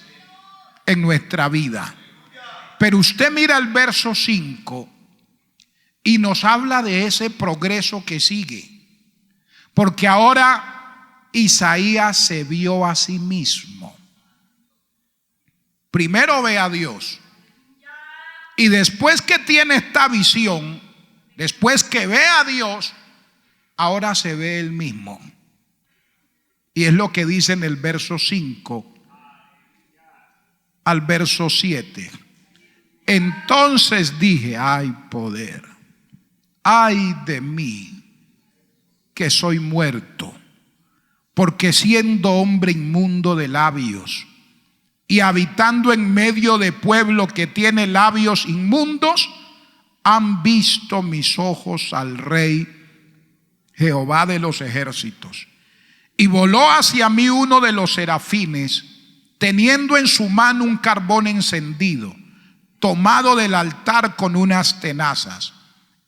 en nuestra vida. Pero usted mira el verso 5 y nos habla de ese progreso que sigue. Porque ahora Isaías se vio a sí mismo. Primero ve a Dios. Y después que tiene esta visión, después que ve a Dios, ahora se ve él mismo. Y es lo que dice en el verso 5 al verso 7. Entonces dije, ay poder, ay de mí, que soy muerto, porque siendo hombre inmundo de labios y habitando en medio de pueblo que tiene labios inmundos, han visto mis ojos al Rey Jehová de los ejércitos. Y voló hacia mí uno de los serafines, teniendo en su mano un carbón encendido, tomado del altar con unas tenazas,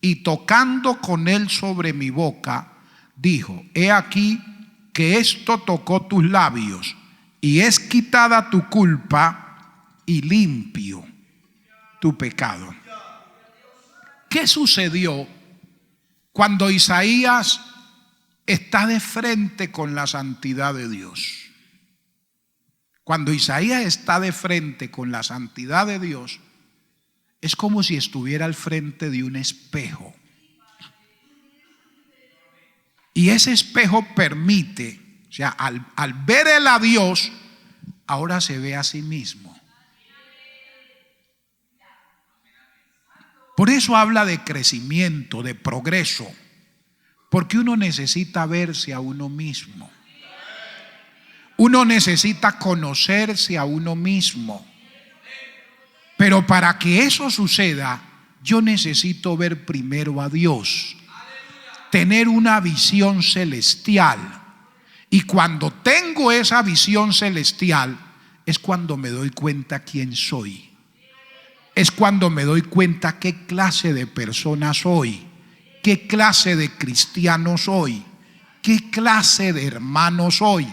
y tocando con él sobre mi boca, dijo, he aquí que esto tocó tus labios, y es quitada tu culpa y limpio tu pecado. ¿Qué sucedió cuando Isaías está de frente con la santidad de Dios? Cuando Isaías está de frente con la santidad de Dios, es como si estuviera al frente de un espejo. Y ese espejo permite, o sea, al ver él a Dios, ahora se ve a sí mismo. Por eso habla de crecimiento, de progreso, porque uno necesita verse a uno mismo. Uno necesita conocerse a uno mismo. Pero para que eso suceda, yo necesito ver primero a Dios, tener una visión celestial. Y cuando tengo esa visión celestial, es cuando me doy cuenta quién soy. Es cuando me doy cuenta qué clase de persona soy, qué clase de cristiano soy, qué clase de hermano soy.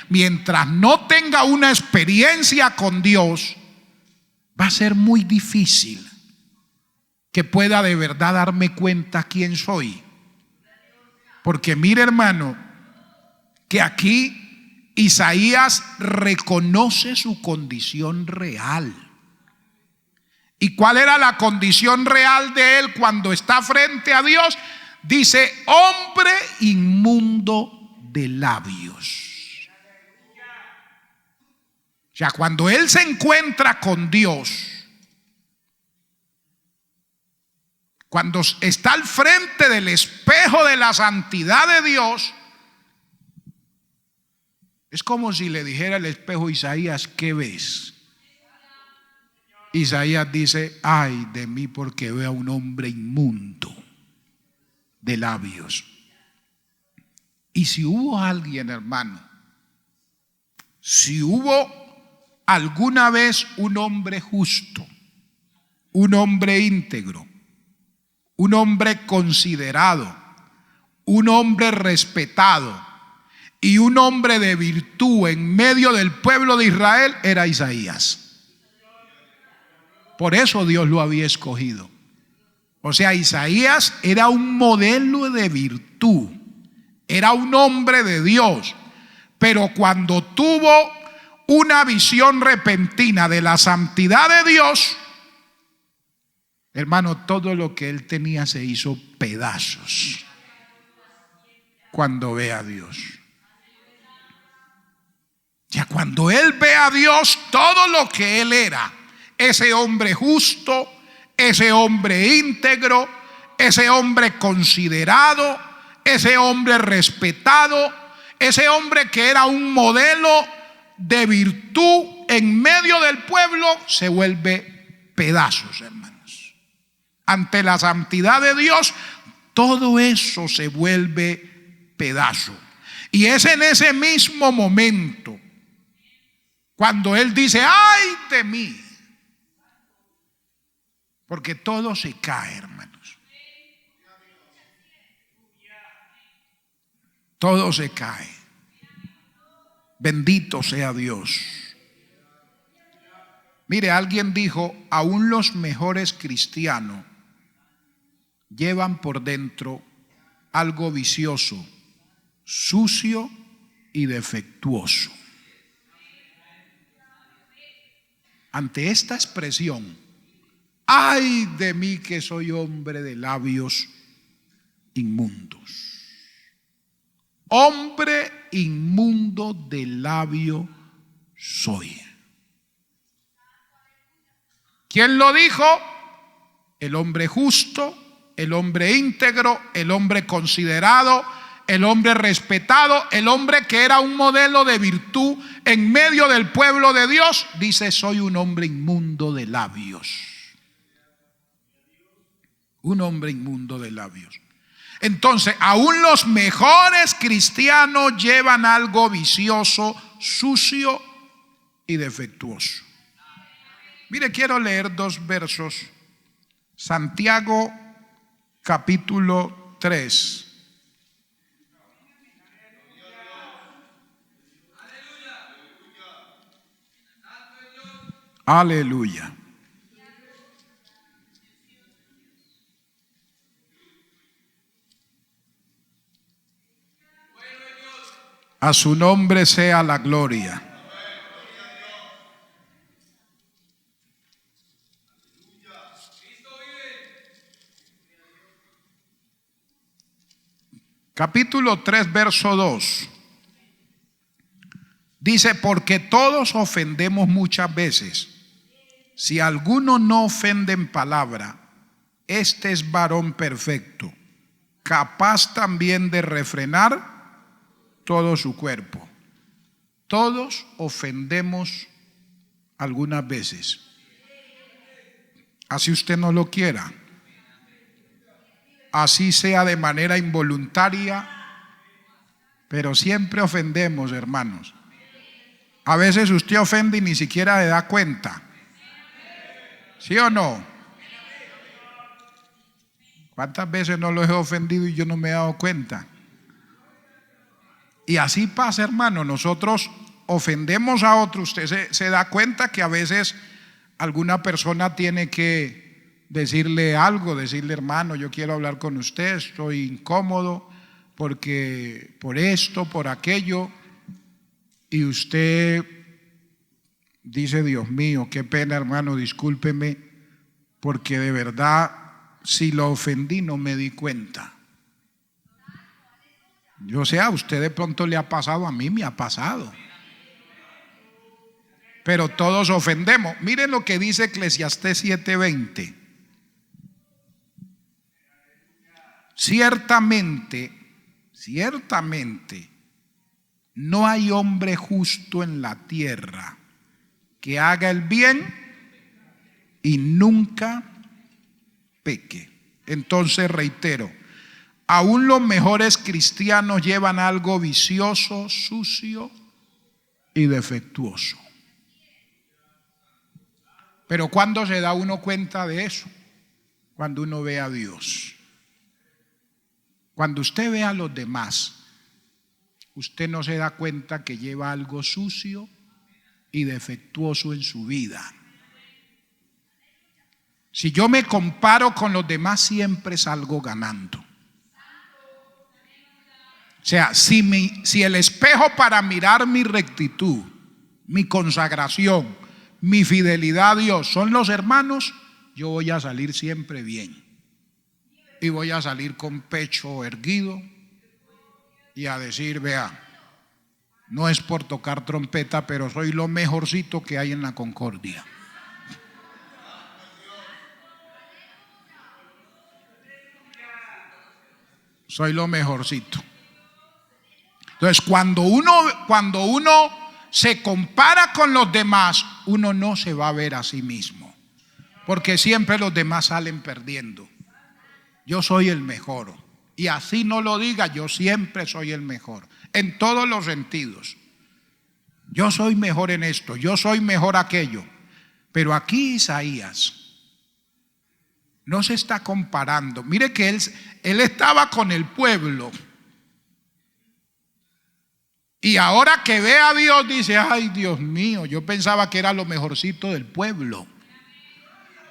Mientras no tenga una experiencia con Dios, va a ser muy difícil que pueda de verdad darme cuenta quién soy. Porque mire, hermano, que aquí Isaías reconoce su condición real. ¿Y cuál era la condición real de él cuando está frente a Dios? Dice, hombre inmundo de labios. O sea, cuando él se encuentra con Dios, cuando está al frente del espejo de la santidad de Dios, es como si le dijera el espejo, Isaías, ¿qué ves? Isaías dice, ay de mí porque veo a un hombre inmundo de labios. Y si hubo alguien, hermano, si hubo alguna vez un hombre justo, un hombre íntegro, un hombre considerado, un hombre respetado y un hombre de virtud en medio del pueblo de Israel, era Isaías. Por eso Dios lo había escogido. O sea, Isaías era un modelo de virtud, era un hombre de Dios, pero cuando tuvo una visión repentina de la santidad de Dios, hermano, todo lo que él tenía se hizo pedazos cuando ve a Dios. Ya cuando él ve a Dios, todo lo que él era, ese hombre justo, ese hombre íntegro, ese hombre considerado, ese hombre respetado, ese hombre que era un modelo de virtud en medio del pueblo, se vuelve pedazos, hermanos. Ante la santidad de Dios, todo eso se vuelve pedazo. Y es en ese mismo momento cuando él dice: ¡ay de mí! Porque todo se cae, hermanos. Todo se cae. Bendito sea Dios. Mire, alguien dijo: aún los mejores cristianos llevan por dentro algo vicioso, sucio y defectuoso. Ante esta expresión, ay de mí que soy hombre de labios inmundos. Hombre inmundo de labio soy. ¿Quién lo dijo? El hombre justo, el hombre íntegro, el hombre considerado, el hombre respetado, el hombre que era un modelo de virtud en medio del pueblo de Dios. Dice: soy un hombre inmundo de labios. Un hombre inmundo de labios. Entonces, aún los mejores cristianos llevan algo vicioso, sucio y defectuoso. Mire, quiero leer 2 versos. Santiago capítulo 3. Aleluya. A su nombre sea la gloria. Capítulo 3, verso 2. Dice: porque todos ofendemos muchas veces. Si alguno no ofende en palabra, este es varón perfecto, capaz también de refrenar todo su cuerpo. Todos ofendemos algunas veces, así usted no lo quiera, así sea de manera involuntaria, pero siempre ofendemos, hermanos. A veces usted ofende y ni siquiera le da cuenta. ¿Sí o no? ¿Cuántas veces no los he ofendido y yo no me he dado cuenta? Y así pasa, hermano. Nosotros ofendemos a otros. Usted se da cuenta que a veces alguna persona tiene que decirle algo, decirle: hermano, yo quiero hablar con usted, estoy incómodo porque por esto, por aquello. Y usted dice: Dios mío, qué pena, hermano, discúlpeme, porque de verdad, si lo ofendí no me di cuenta. Yo sé, a usted de pronto le ha pasado, a mí me ha pasado. Pero todos ofendemos. Miren lo que dice Eclesiastés 7:20. Ciertamente, no hay hombre justo en la tierra que haga el bien y nunca peque. Entonces reitero, aún los mejores cristianos llevan algo vicioso, sucio y defectuoso. Pero ¿cuándo se da uno cuenta de eso? Cuando uno ve a Dios. Cuando usted ve a los demás, usted no se da cuenta que lleva algo sucio y defectuoso en su vida. Si yo me comparo con los demás, siempre salgo ganando. O sea, si el espejo para mirar mi rectitud, mi consagración, mi fidelidad a Dios son los hermanos, yo voy a salir siempre bien. Y voy a salir con pecho erguido y a decir: vea, no es por tocar trompeta, pero soy lo mejorcito que hay en la Concordia. soy lo mejorcito. Entonces, cuando uno se compara con los demás, uno no se va a ver a sí mismo, porque siempre los demás salen perdiendo. Yo soy el mejor, y así no lo diga, yo siempre soy el mejor, en todos los sentidos. Yo soy mejor en esto, yo soy mejor aquello. Pero aquí Isaías no se está comparando. Mire que él estaba con el pueblo, y ahora que ve a Dios dice: ay, Dios mío, yo pensaba que era lo mejorcito del pueblo.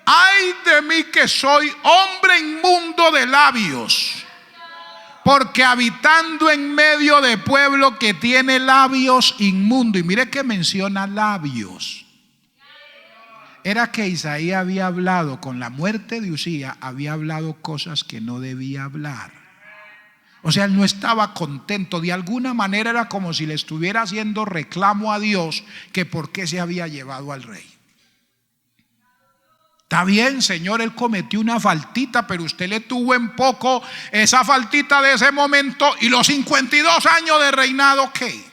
Ay de mí que soy hombre inmundo de labios, porque habitando en medio de pueblo que tiene labios inmundos. Y mire que menciona labios. Era que Isaías había hablado con la muerte de Usías, había hablado cosas que no debía hablar. O sea, él no estaba contento. De alguna manera era como si le estuviera haciendo reclamo a Dios que por qué se había llevado al rey. Está bien, Señor, él cometió una faltita, pero usted le tuvo en poco esa faltita de ese momento y los 52 años de reinado, ¿qué?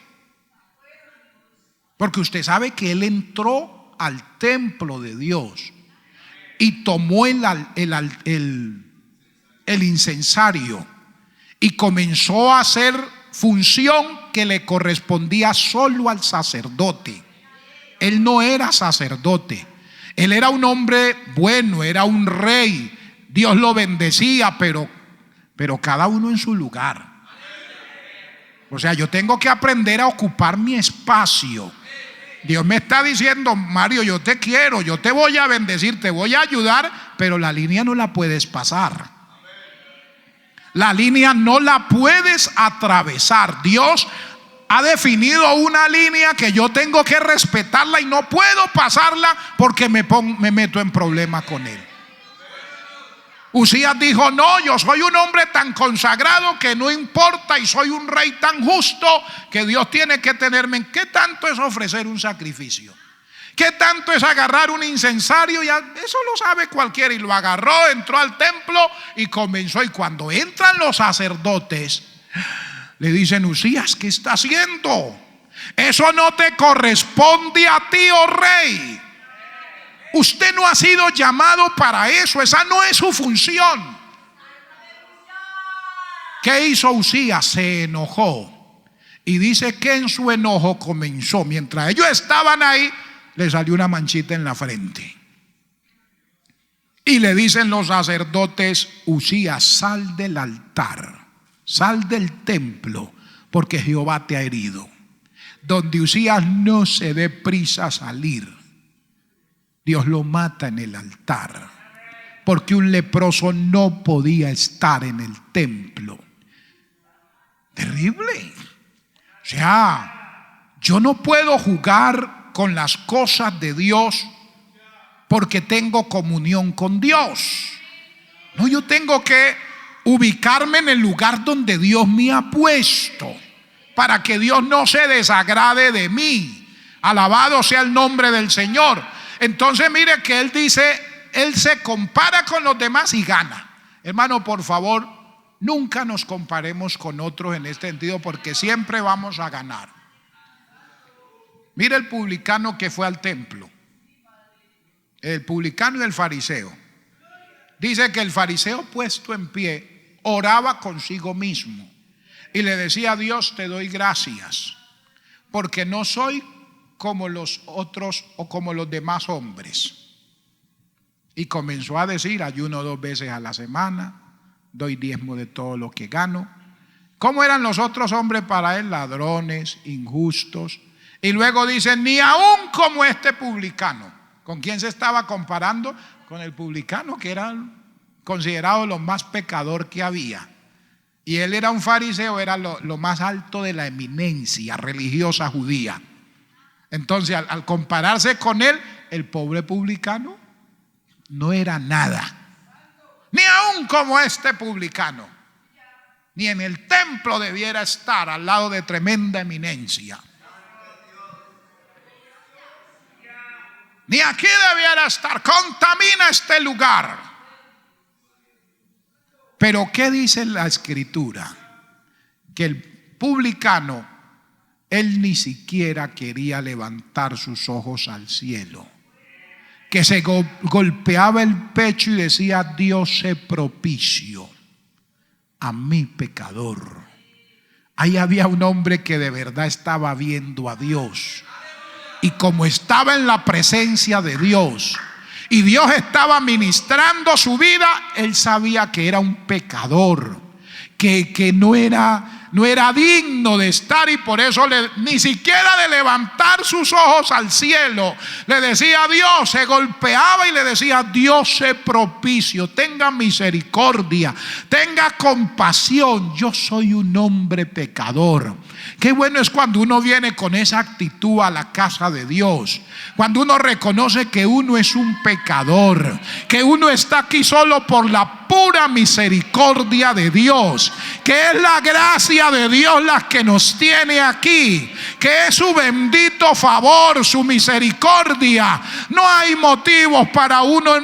Porque usted sabe que él entró al templo de Dios y tomó el incensario y comenzó a hacer función que le correspondía solo al sacerdote. Él no era sacerdote, él era un hombre bueno, era un rey, Dios lo bendecía, pero cada uno en su lugar. O sea, yo tengo que aprender a ocupar mi espacio. Dios me está diciendo: Mario, yo te quiero, yo te voy a bendecir, te voy a ayudar, pero la línea no la puedes pasar. La línea no la puedes atravesar. Dios ha definido una línea que yo tengo que respetarla y no puedo pasarla porque me meto en problemas con él. Usías dijo: no, yo soy un hombre tan consagrado que no importa, y soy un rey tan justo que Dios tiene que tenerme. ¿En qué tanto es ofrecer un sacrificio? ¿Qué tanto es agarrar un incensario? Ya, eso lo sabe cualquiera. Y lo agarró, entró al templo y comenzó. Y cuando entran los sacerdotes, le dicen: Usías, ¿qué está haciendo? Eso no te corresponde a ti, oh rey. Usted no ha sido llamado para eso. Esa no es su función. ¿Qué hizo Usías? Se enojó. Y dice que en su enojo comenzó. Mientras ellos estaban ahí, le salió una manchita en la frente. Y le dicen los sacerdotes: Usías, sal del altar, sal del templo, porque Jehová te ha herido. Donde Usías no se dé prisa a salir, Dios lo mata en el altar, porque un leproso no podía estar en el templo. Terrible. O sea, yo no puedo jugar con las cosas de Dios porque tengo comunión con Dios. No, yo tengo que ubicarme en el lugar donde Dios me ha puesto, para que Dios no se desagrade de mí. Alabado sea el nombre del Señor. Entonces mire que él dice, él se compara con los demás y gana. Hermano, por favor, nunca nos comparemos con otros en este sentido, porque siempre vamos a ganar. Mire el publicano que fue al templo, el publicano y el fariseo. Dice que el fariseo, puesto en pie, oraba consigo mismo y le decía: Dios, te doy gracias, porque no soy como los otros o como los demás hombres. Y comenzó a decir: ayuno 2 veces a la semana, doy diezmo de todo lo que gano. ¿Cómo eran los otros hombres para él? Ladrones, injustos. Y luego dice: ni aún como este publicano. ¿Con quién se estaba comparando? Con el publicano, que era considerado lo más pecador que había. Y él era un fariseo, era lo más alto de la eminencia religiosa judía. Entonces, al compararse con él, el pobre publicano no era nada. Ni aún como este publicano. Ni en el templo debiera estar al lado de tremenda eminencia. Ni aquí debiera estar. Contamina este lugar. Pero ¿qué dice la Escritura? Que el publicano, él ni siquiera quería levantar sus ojos al cielo, que se golpeaba el pecho y decía: Dios se propicio a mi pecador. Ahí había un hombre que de verdad estaba viendo a Dios, y como estaba en la presencia de Dios y Dios estaba ministrando su vida, él sabía que era un pecador, que no era digno de estar, y por eso ni siquiera de levantar sus ojos al cielo le decía a Dios. Se golpeaba y le decía: Dios se propicio, tenga misericordia, tenga compasión, yo soy un hombre pecador. Qué bueno es cuando uno viene con esa actitud a la casa de Dios, cuando uno reconoce que uno es un pecador, que uno está aquí solo por la pura misericordia de Dios, que es la gracia de Dios la que nos tiene aquí, que es su bendito favor, su misericordia. No hay motivos para uno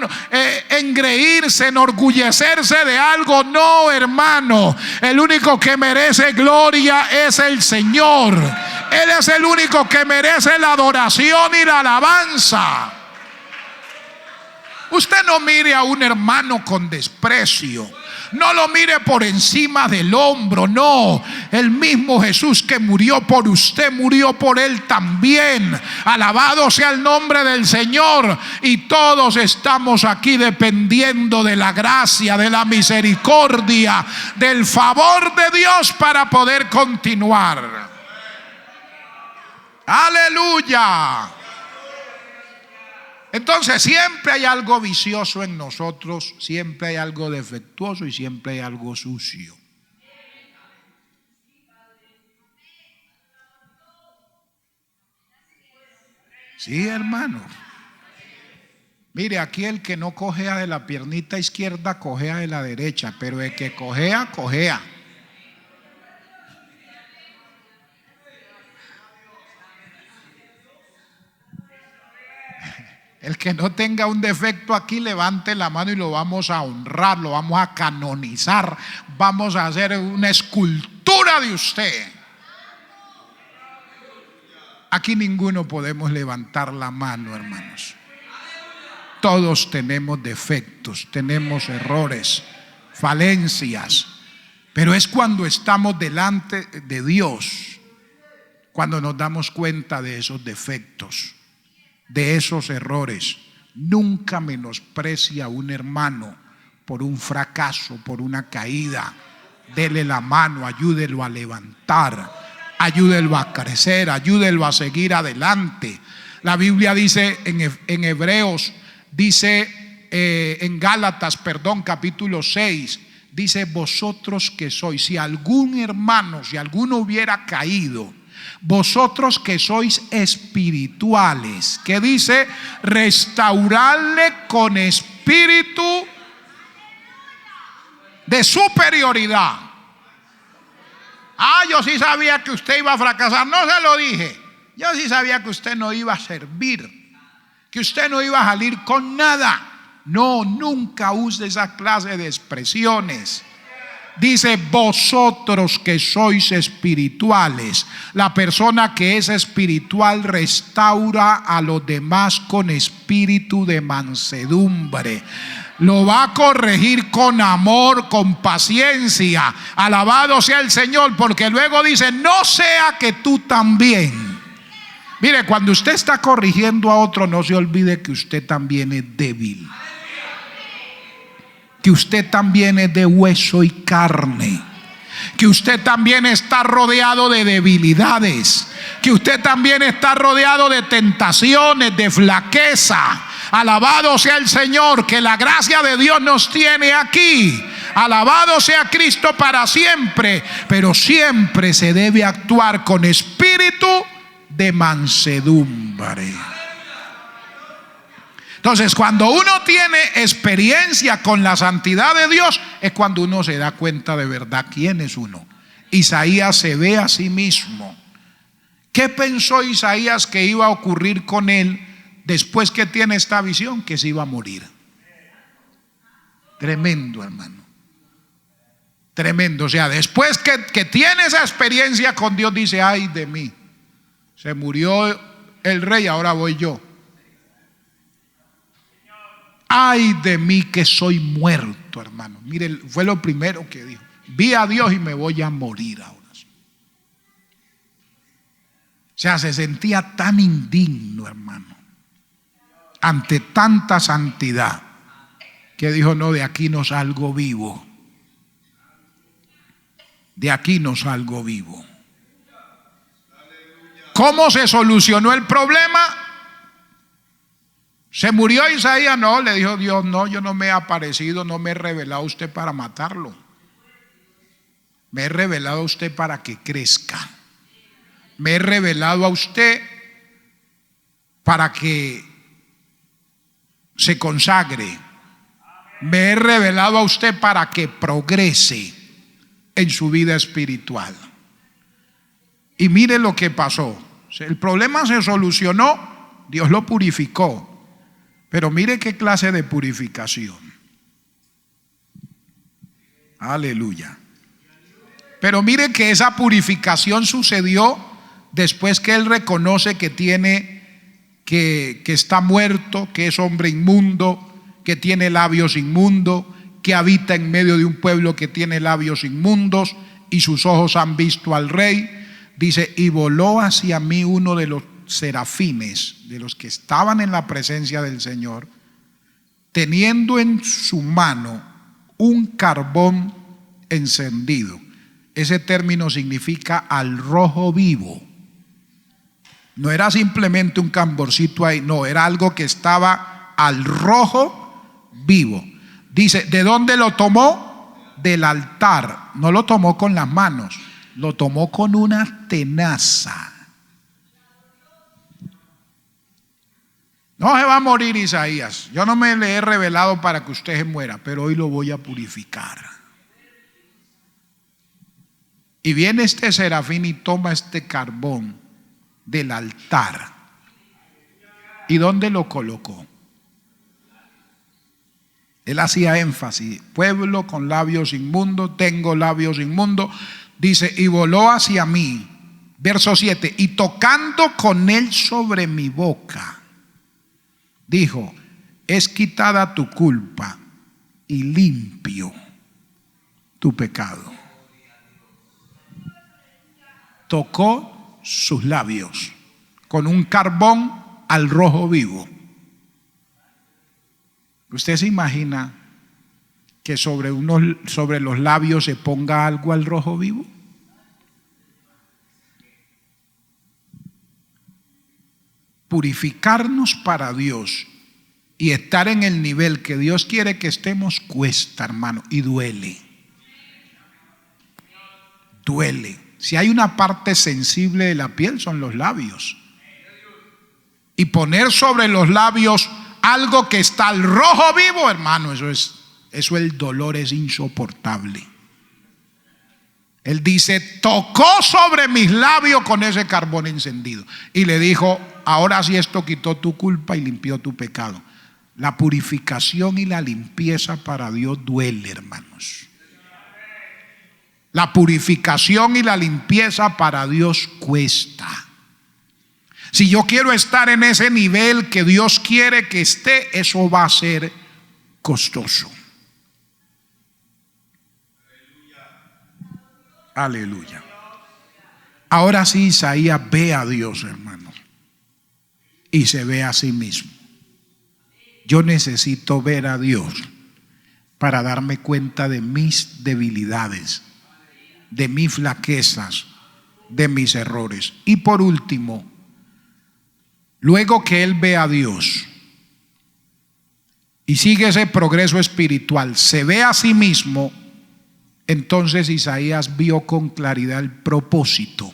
engreírse, enorgullecerse de algo. No, hermano, el único que merece gloria es el Señor. Él es el único que merece la adoración y la alabanza. Usted no mire a un hermano con desprecio, no lo mire por encima del hombro. No, el mismo Jesús que murió por usted, murió por él también. Alabado sea el nombre del Señor. Y todos estamos aquí dependiendo de la gracia, de la misericordia, del favor de Dios para poder continuar. Aleluya. Entonces siempre hay algo vicioso en nosotros, siempre hay algo defectuoso y siempre hay algo sucio. Sí, hermano. Mire, aquí el que no cojea de la piernita izquierda, cojea de la derecha, pero el que cojea, cojea. El que no tenga un defecto aquí, levante la mano y lo vamos a honrar, lo vamos a canonizar, vamos a hacer una escultura de usted. Aquí ninguno podemos levantar la mano, hermanos. Todos tenemos defectos, tenemos errores, falencias, pero es cuando estamos delante de Dios cuando nos damos cuenta de esos defectos, de esos errores. Nunca menosprecia a un hermano por un fracaso, por una caída. Dele la mano, ayúdelo a levantar, ayúdelo a crecer, ayúdelo a seguir adelante. La Biblia dice en Hebreos, dice en Gálatas, capítulo 6, dice: vosotros que sois, si algún hermano, si alguno hubiera caído, vosotros que sois espirituales, que dice: restaurarle con espíritu de superioridad. Yo sí sabía que usted iba a fracasar. No se lo dije. Yo sí sabía que usted no iba a servir, que usted no iba a salir con nada. No, nunca use esa clase de expresiones. Dice: vosotros que sois espirituales. La persona que es espiritual restaura a los demás con espíritu de mansedumbre. Lo va a corregir con amor, con paciencia. Alabado sea el Señor, porque luego dice: no sea que tú también. Mire, cuando usted está corrigiendo a otro, no se olvide que usted también es débil, que usted también es de hueso y carne, que usted también está rodeado de debilidades, que usted también está rodeado de tentaciones, de flaqueza. Alabado sea el Señor, que la gracia de Dios nos tiene aquí. Alabado sea Cristo para siempre. Pero siempre se debe actuar con espíritu de mansedumbre. Entonces, cuando uno tiene experiencia con la santidad de Dios, es cuando uno se da cuenta de verdad quién es uno. Isaías se ve a sí mismo. ¿Qué pensó Isaías que iba a ocurrir con él después que tiene esta visión? Que se iba a morir. Tremendo, hermano. Tremendo. O sea, después que tiene esa experiencia con Dios, dice: ay de mí, se murió el rey, ahora voy yo. Ay de mí que soy muerto, hermano. Mire, fue lo primero que dijo: vi a Dios y me voy a morir ahora. O sea, se sentía tan indigno, hermano, ante tanta santidad, que dijo: no, de aquí no salgo vivo. De aquí no salgo vivo. ¿Cómo se solucionó el problema? ¿Se murió Isaías? No, le dijo Dios: no, yo no me he aparecido, no me he revelado a usted para matarlo. Me he revelado a usted para que crezca. Me he revelado a usted para que se consagre. Me he revelado a usted para que progrese en su vida espiritual. Y mire lo que pasó. El problema se solucionó, Dios lo purificó. Pero mire qué clase de purificación. Aleluya. Pero mire que esa purificación sucedió después que él reconoce que que está muerto, que es hombre inmundo, que tiene labios inmundos, que habita en medio de un pueblo que tiene labios inmundos, y sus ojos han visto al rey. Dice: y voló hacia mí uno de los serafines, de los que estaban en la presencia del Señor, teniendo en su mano un carbón encendido. Ese término significa al rojo vivo. No era simplemente un camborcito ahí, no, era algo que estaba al rojo vivo. Dice: ¿de dónde lo tomó? Del altar. No lo tomó con las manos, lo tomó con una tenaza. No se va a morir Isaías. Yo no me le he revelado para que usted se muera, pero hoy lo voy a purificar. Y viene este serafín y toma este carbón del altar. ¿Y dónde lo colocó? Él hacía énfasis: pueblo con labios inmundos, tengo labios inmundos. Dice: y voló hacia mí, verso 7, y tocando con él sobre mi boca, dijo: es quitada tu culpa y limpio tu pecado. Tocó sus labios con un carbón al rojo vivo. ¿Usted se imagina que sobre los labios se ponga algo al rojo vivo? Purificarnos para Dios y estar en el nivel que Dios quiere que estemos cuesta, hermano, y duele. Duele. Si hay una parte sensible de la piel, son los labios. Y poner sobre los labios algo que está al rojo vivo, hermano, eso el dolor es insoportable. Él dice: tocó sobre mis labios con ese carbón encendido y le dijo: ahora sí, esto quitó tu culpa y limpió tu pecado. La purificación y la limpieza para Dios duele, hermanos. La purificación y la limpieza para Dios cuesta. Si yo quiero estar en ese nivel que Dios quiere que esté, eso va a ser costoso. Aleluya. Ahora sí, Isaías ve a Dios, hermano, y se ve a sí mismo. Yo necesito ver a Dios para darme cuenta de mis debilidades, de mis flaquezas, de mis errores. Y por último, luego que él ve a Dios y sigue ese progreso espiritual, se ve a sí mismo, entonces Isaías vio con claridad el propósito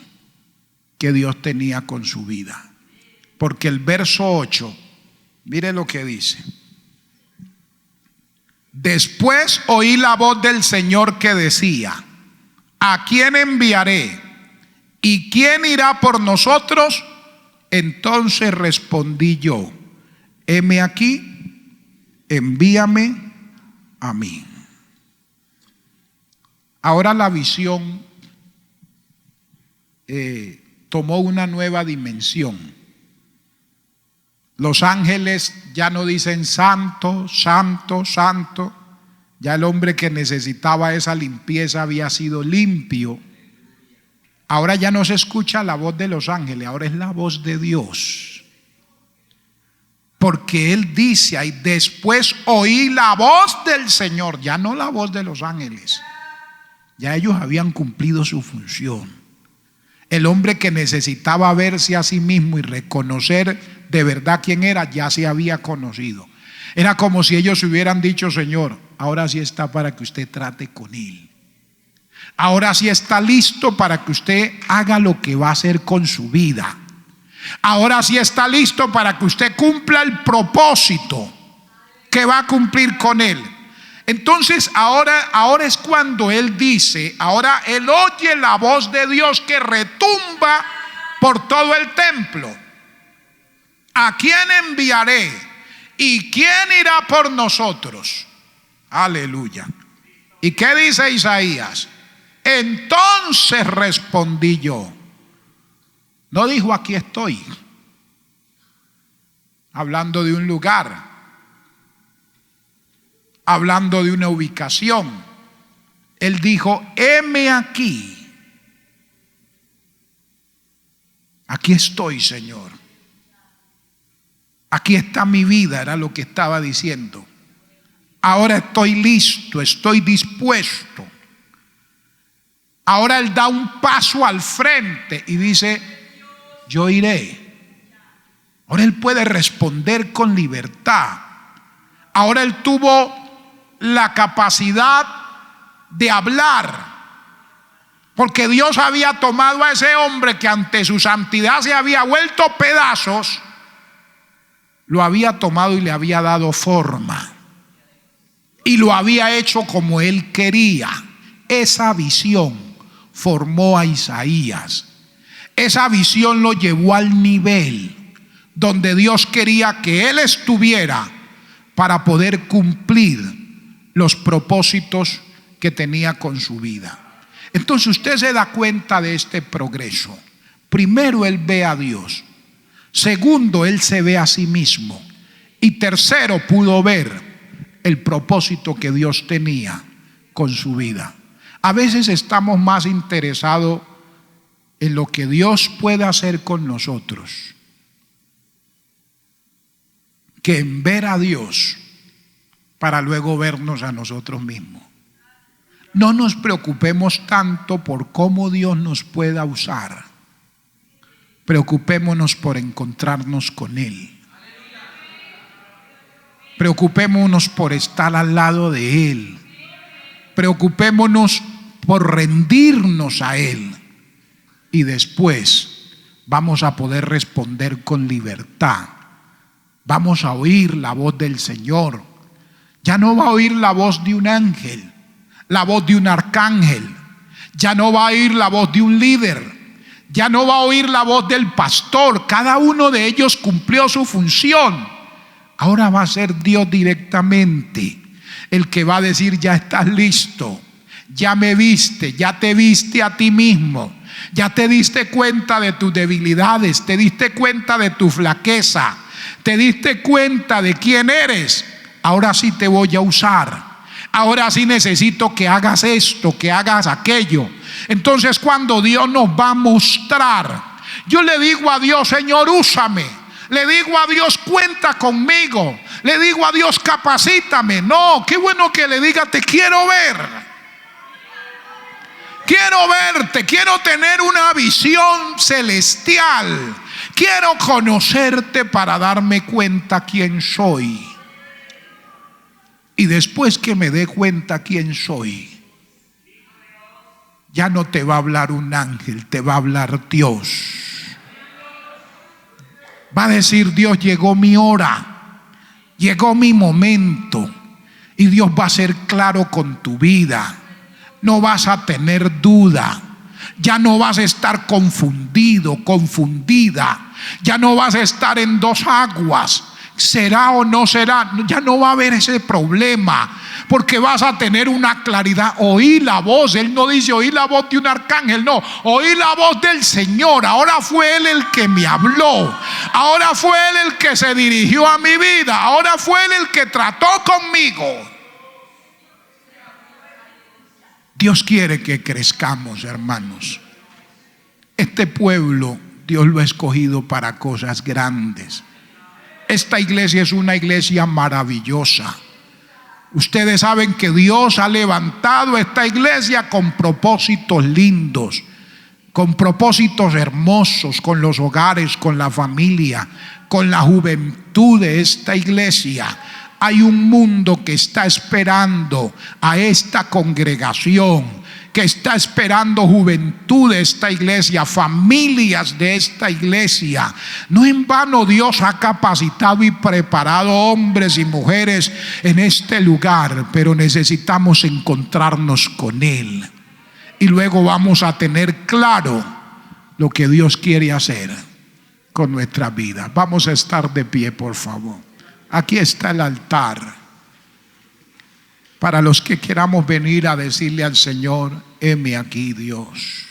que Dios tenía con su vida. Porque el verso 8, mire lo que dice: después oí la voz del Señor que decía: ¿a quién enviaré? ¿Y quién irá por nosotros? Entonces respondí yo: heme aquí, envíame a mí. Ahora la visión tomó una nueva dimensión. Los ángeles ya no dicen santo, santo, santo. Ya el hombre que necesitaba esa limpieza había sido limpio. Ahora ya no se escucha la voz de los ángeles, ahora es la voz de Dios. Porque Él dice ahí, después oí la voz del Señor, ya no la voz de los ángeles. Ya ellos habían cumplido su función. El hombre que necesitaba verse a sí mismo y reconocer de verdad quién era, ya se había conocido. Era como si ellos hubieran dicho: Señor, ahora sí está para que usted trate con Él. Ahora sí está listo para que usted haga lo que va a hacer con su vida. Ahora sí está listo para que usted cumpla el propósito que va a cumplir con Él. Entonces ahora es cuando Él dice, ahora Él oye la voz de Dios que retumba por todo el templo. ¿A quién enviaré? ¿Y quién irá por nosotros? Aleluya. ¿Y qué dice Isaías? Entonces respondí yo. No dijo aquí estoy, hablando de un lugar, hablando de una ubicación. Él dijo: heme aquí. Aquí estoy, Señor. Aquí está mi vida, era lo que estaba diciendo. Ahora estoy listo, estoy dispuesto. Ahora Él da un paso al frente y dice: yo iré. Ahora Él puede responder con libertad. Ahora Él tuvo la capacidad de hablar, porque Dios había tomado a ese hombre que ante su santidad se había vuelto pedazos, lo había tomado y le había dado forma, y lo había hecho como Él quería. Esa visión formó a Isaías. Esa visión lo llevó al nivel donde Dios quería que él estuviera para poder cumplir los propósitos que tenía con su vida. Entonces usted se da cuenta de este progreso. Primero, él ve a Dios. Segundo, él se ve a sí mismo. Y tercero, pudo ver el propósito que Dios tenía con su vida. A veces estamos más interesados en lo que Dios puede hacer con nosotros que en ver a Dios para luego vernos a nosotros mismos. No nos preocupemos tanto por cómo Dios nos pueda usar. Preocupémonos por encontrarnos con Él. Preocupémonos por estar al lado de Él. Preocupémonos por rendirnos a Él. Y después vamos a poder responder con libertad. Vamos a oír la voz del Señor. Ya no va a oír la voz de un ángel, la voz de un arcángel. Ya no va a oír la voz de un líder. Ya no va a oír la voz del pastor. Cada uno de ellos cumplió su función. Ahora va a ser Dios directamente el que va a decir: ya estás listo, ya me viste, ya te viste a ti mismo, ya te diste cuenta de tus debilidades, te diste cuenta de tu flaqueza, te diste cuenta de quién eres. Ahora sí te voy a usar. Ahora sí necesito que hagas esto, que hagas aquello. Entonces, cuando Dios nos va a mostrar, yo le digo a Dios: Señor, úsame. Le digo a Dios: cuenta conmigo. Le digo a Dios: capacítame. No, qué bueno que le diga: te quiero ver. Quiero verte, quiero tener una visión celestial. Quiero conocerte para darme cuenta quién soy. Y después que me dé cuenta quién soy, ya no te va a hablar un ángel, te va a hablar Dios. Va a decir Dios: llegó mi hora, llegó mi momento. Y Dios va a ser claro con tu vida. No vas a tener duda. Ya no vas a estar confundido, confundida. Ya no vas a estar en dos aguas. ¿Será o no será? Ya no va a haber ese problema, porque vas a tener una claridad. Oí la voz. Él no dice oí la voz de un arcángel, no, oí la voz del Señor. Ahora fue Él el que me habló, ahora fue Él el que se dirigió a mi vida, ahora fue Él el que trató conmigo. Dios quiere que crezcamos, hermanos. Este pueblo Dios lo ha escogido para cosas grandes. Esta iglesia es una iglesia maravillosa. Ustedes saben que Dios ha levantado esta iglesia con propósitos lindos, con propósitos hermosos, con los hogares, con la familia, con la juventud de esta iglesia. Hay un mundo que está esperando a esta congregación, que está esperando juventud de esta iglesia, familias de esta iglesia. No en vano Dios ha capacitado y preparado hombres y mujeres en este lugar, pero necesitamos encontrarnos con Él. Y luego vamos a tener claro lo que Dios quiere hacer con nuestra vida. Vamos a estar de pie, por favor. Aquí está el altar. Para los que queramos venir a decirle al Señor: heme aquí, Dios.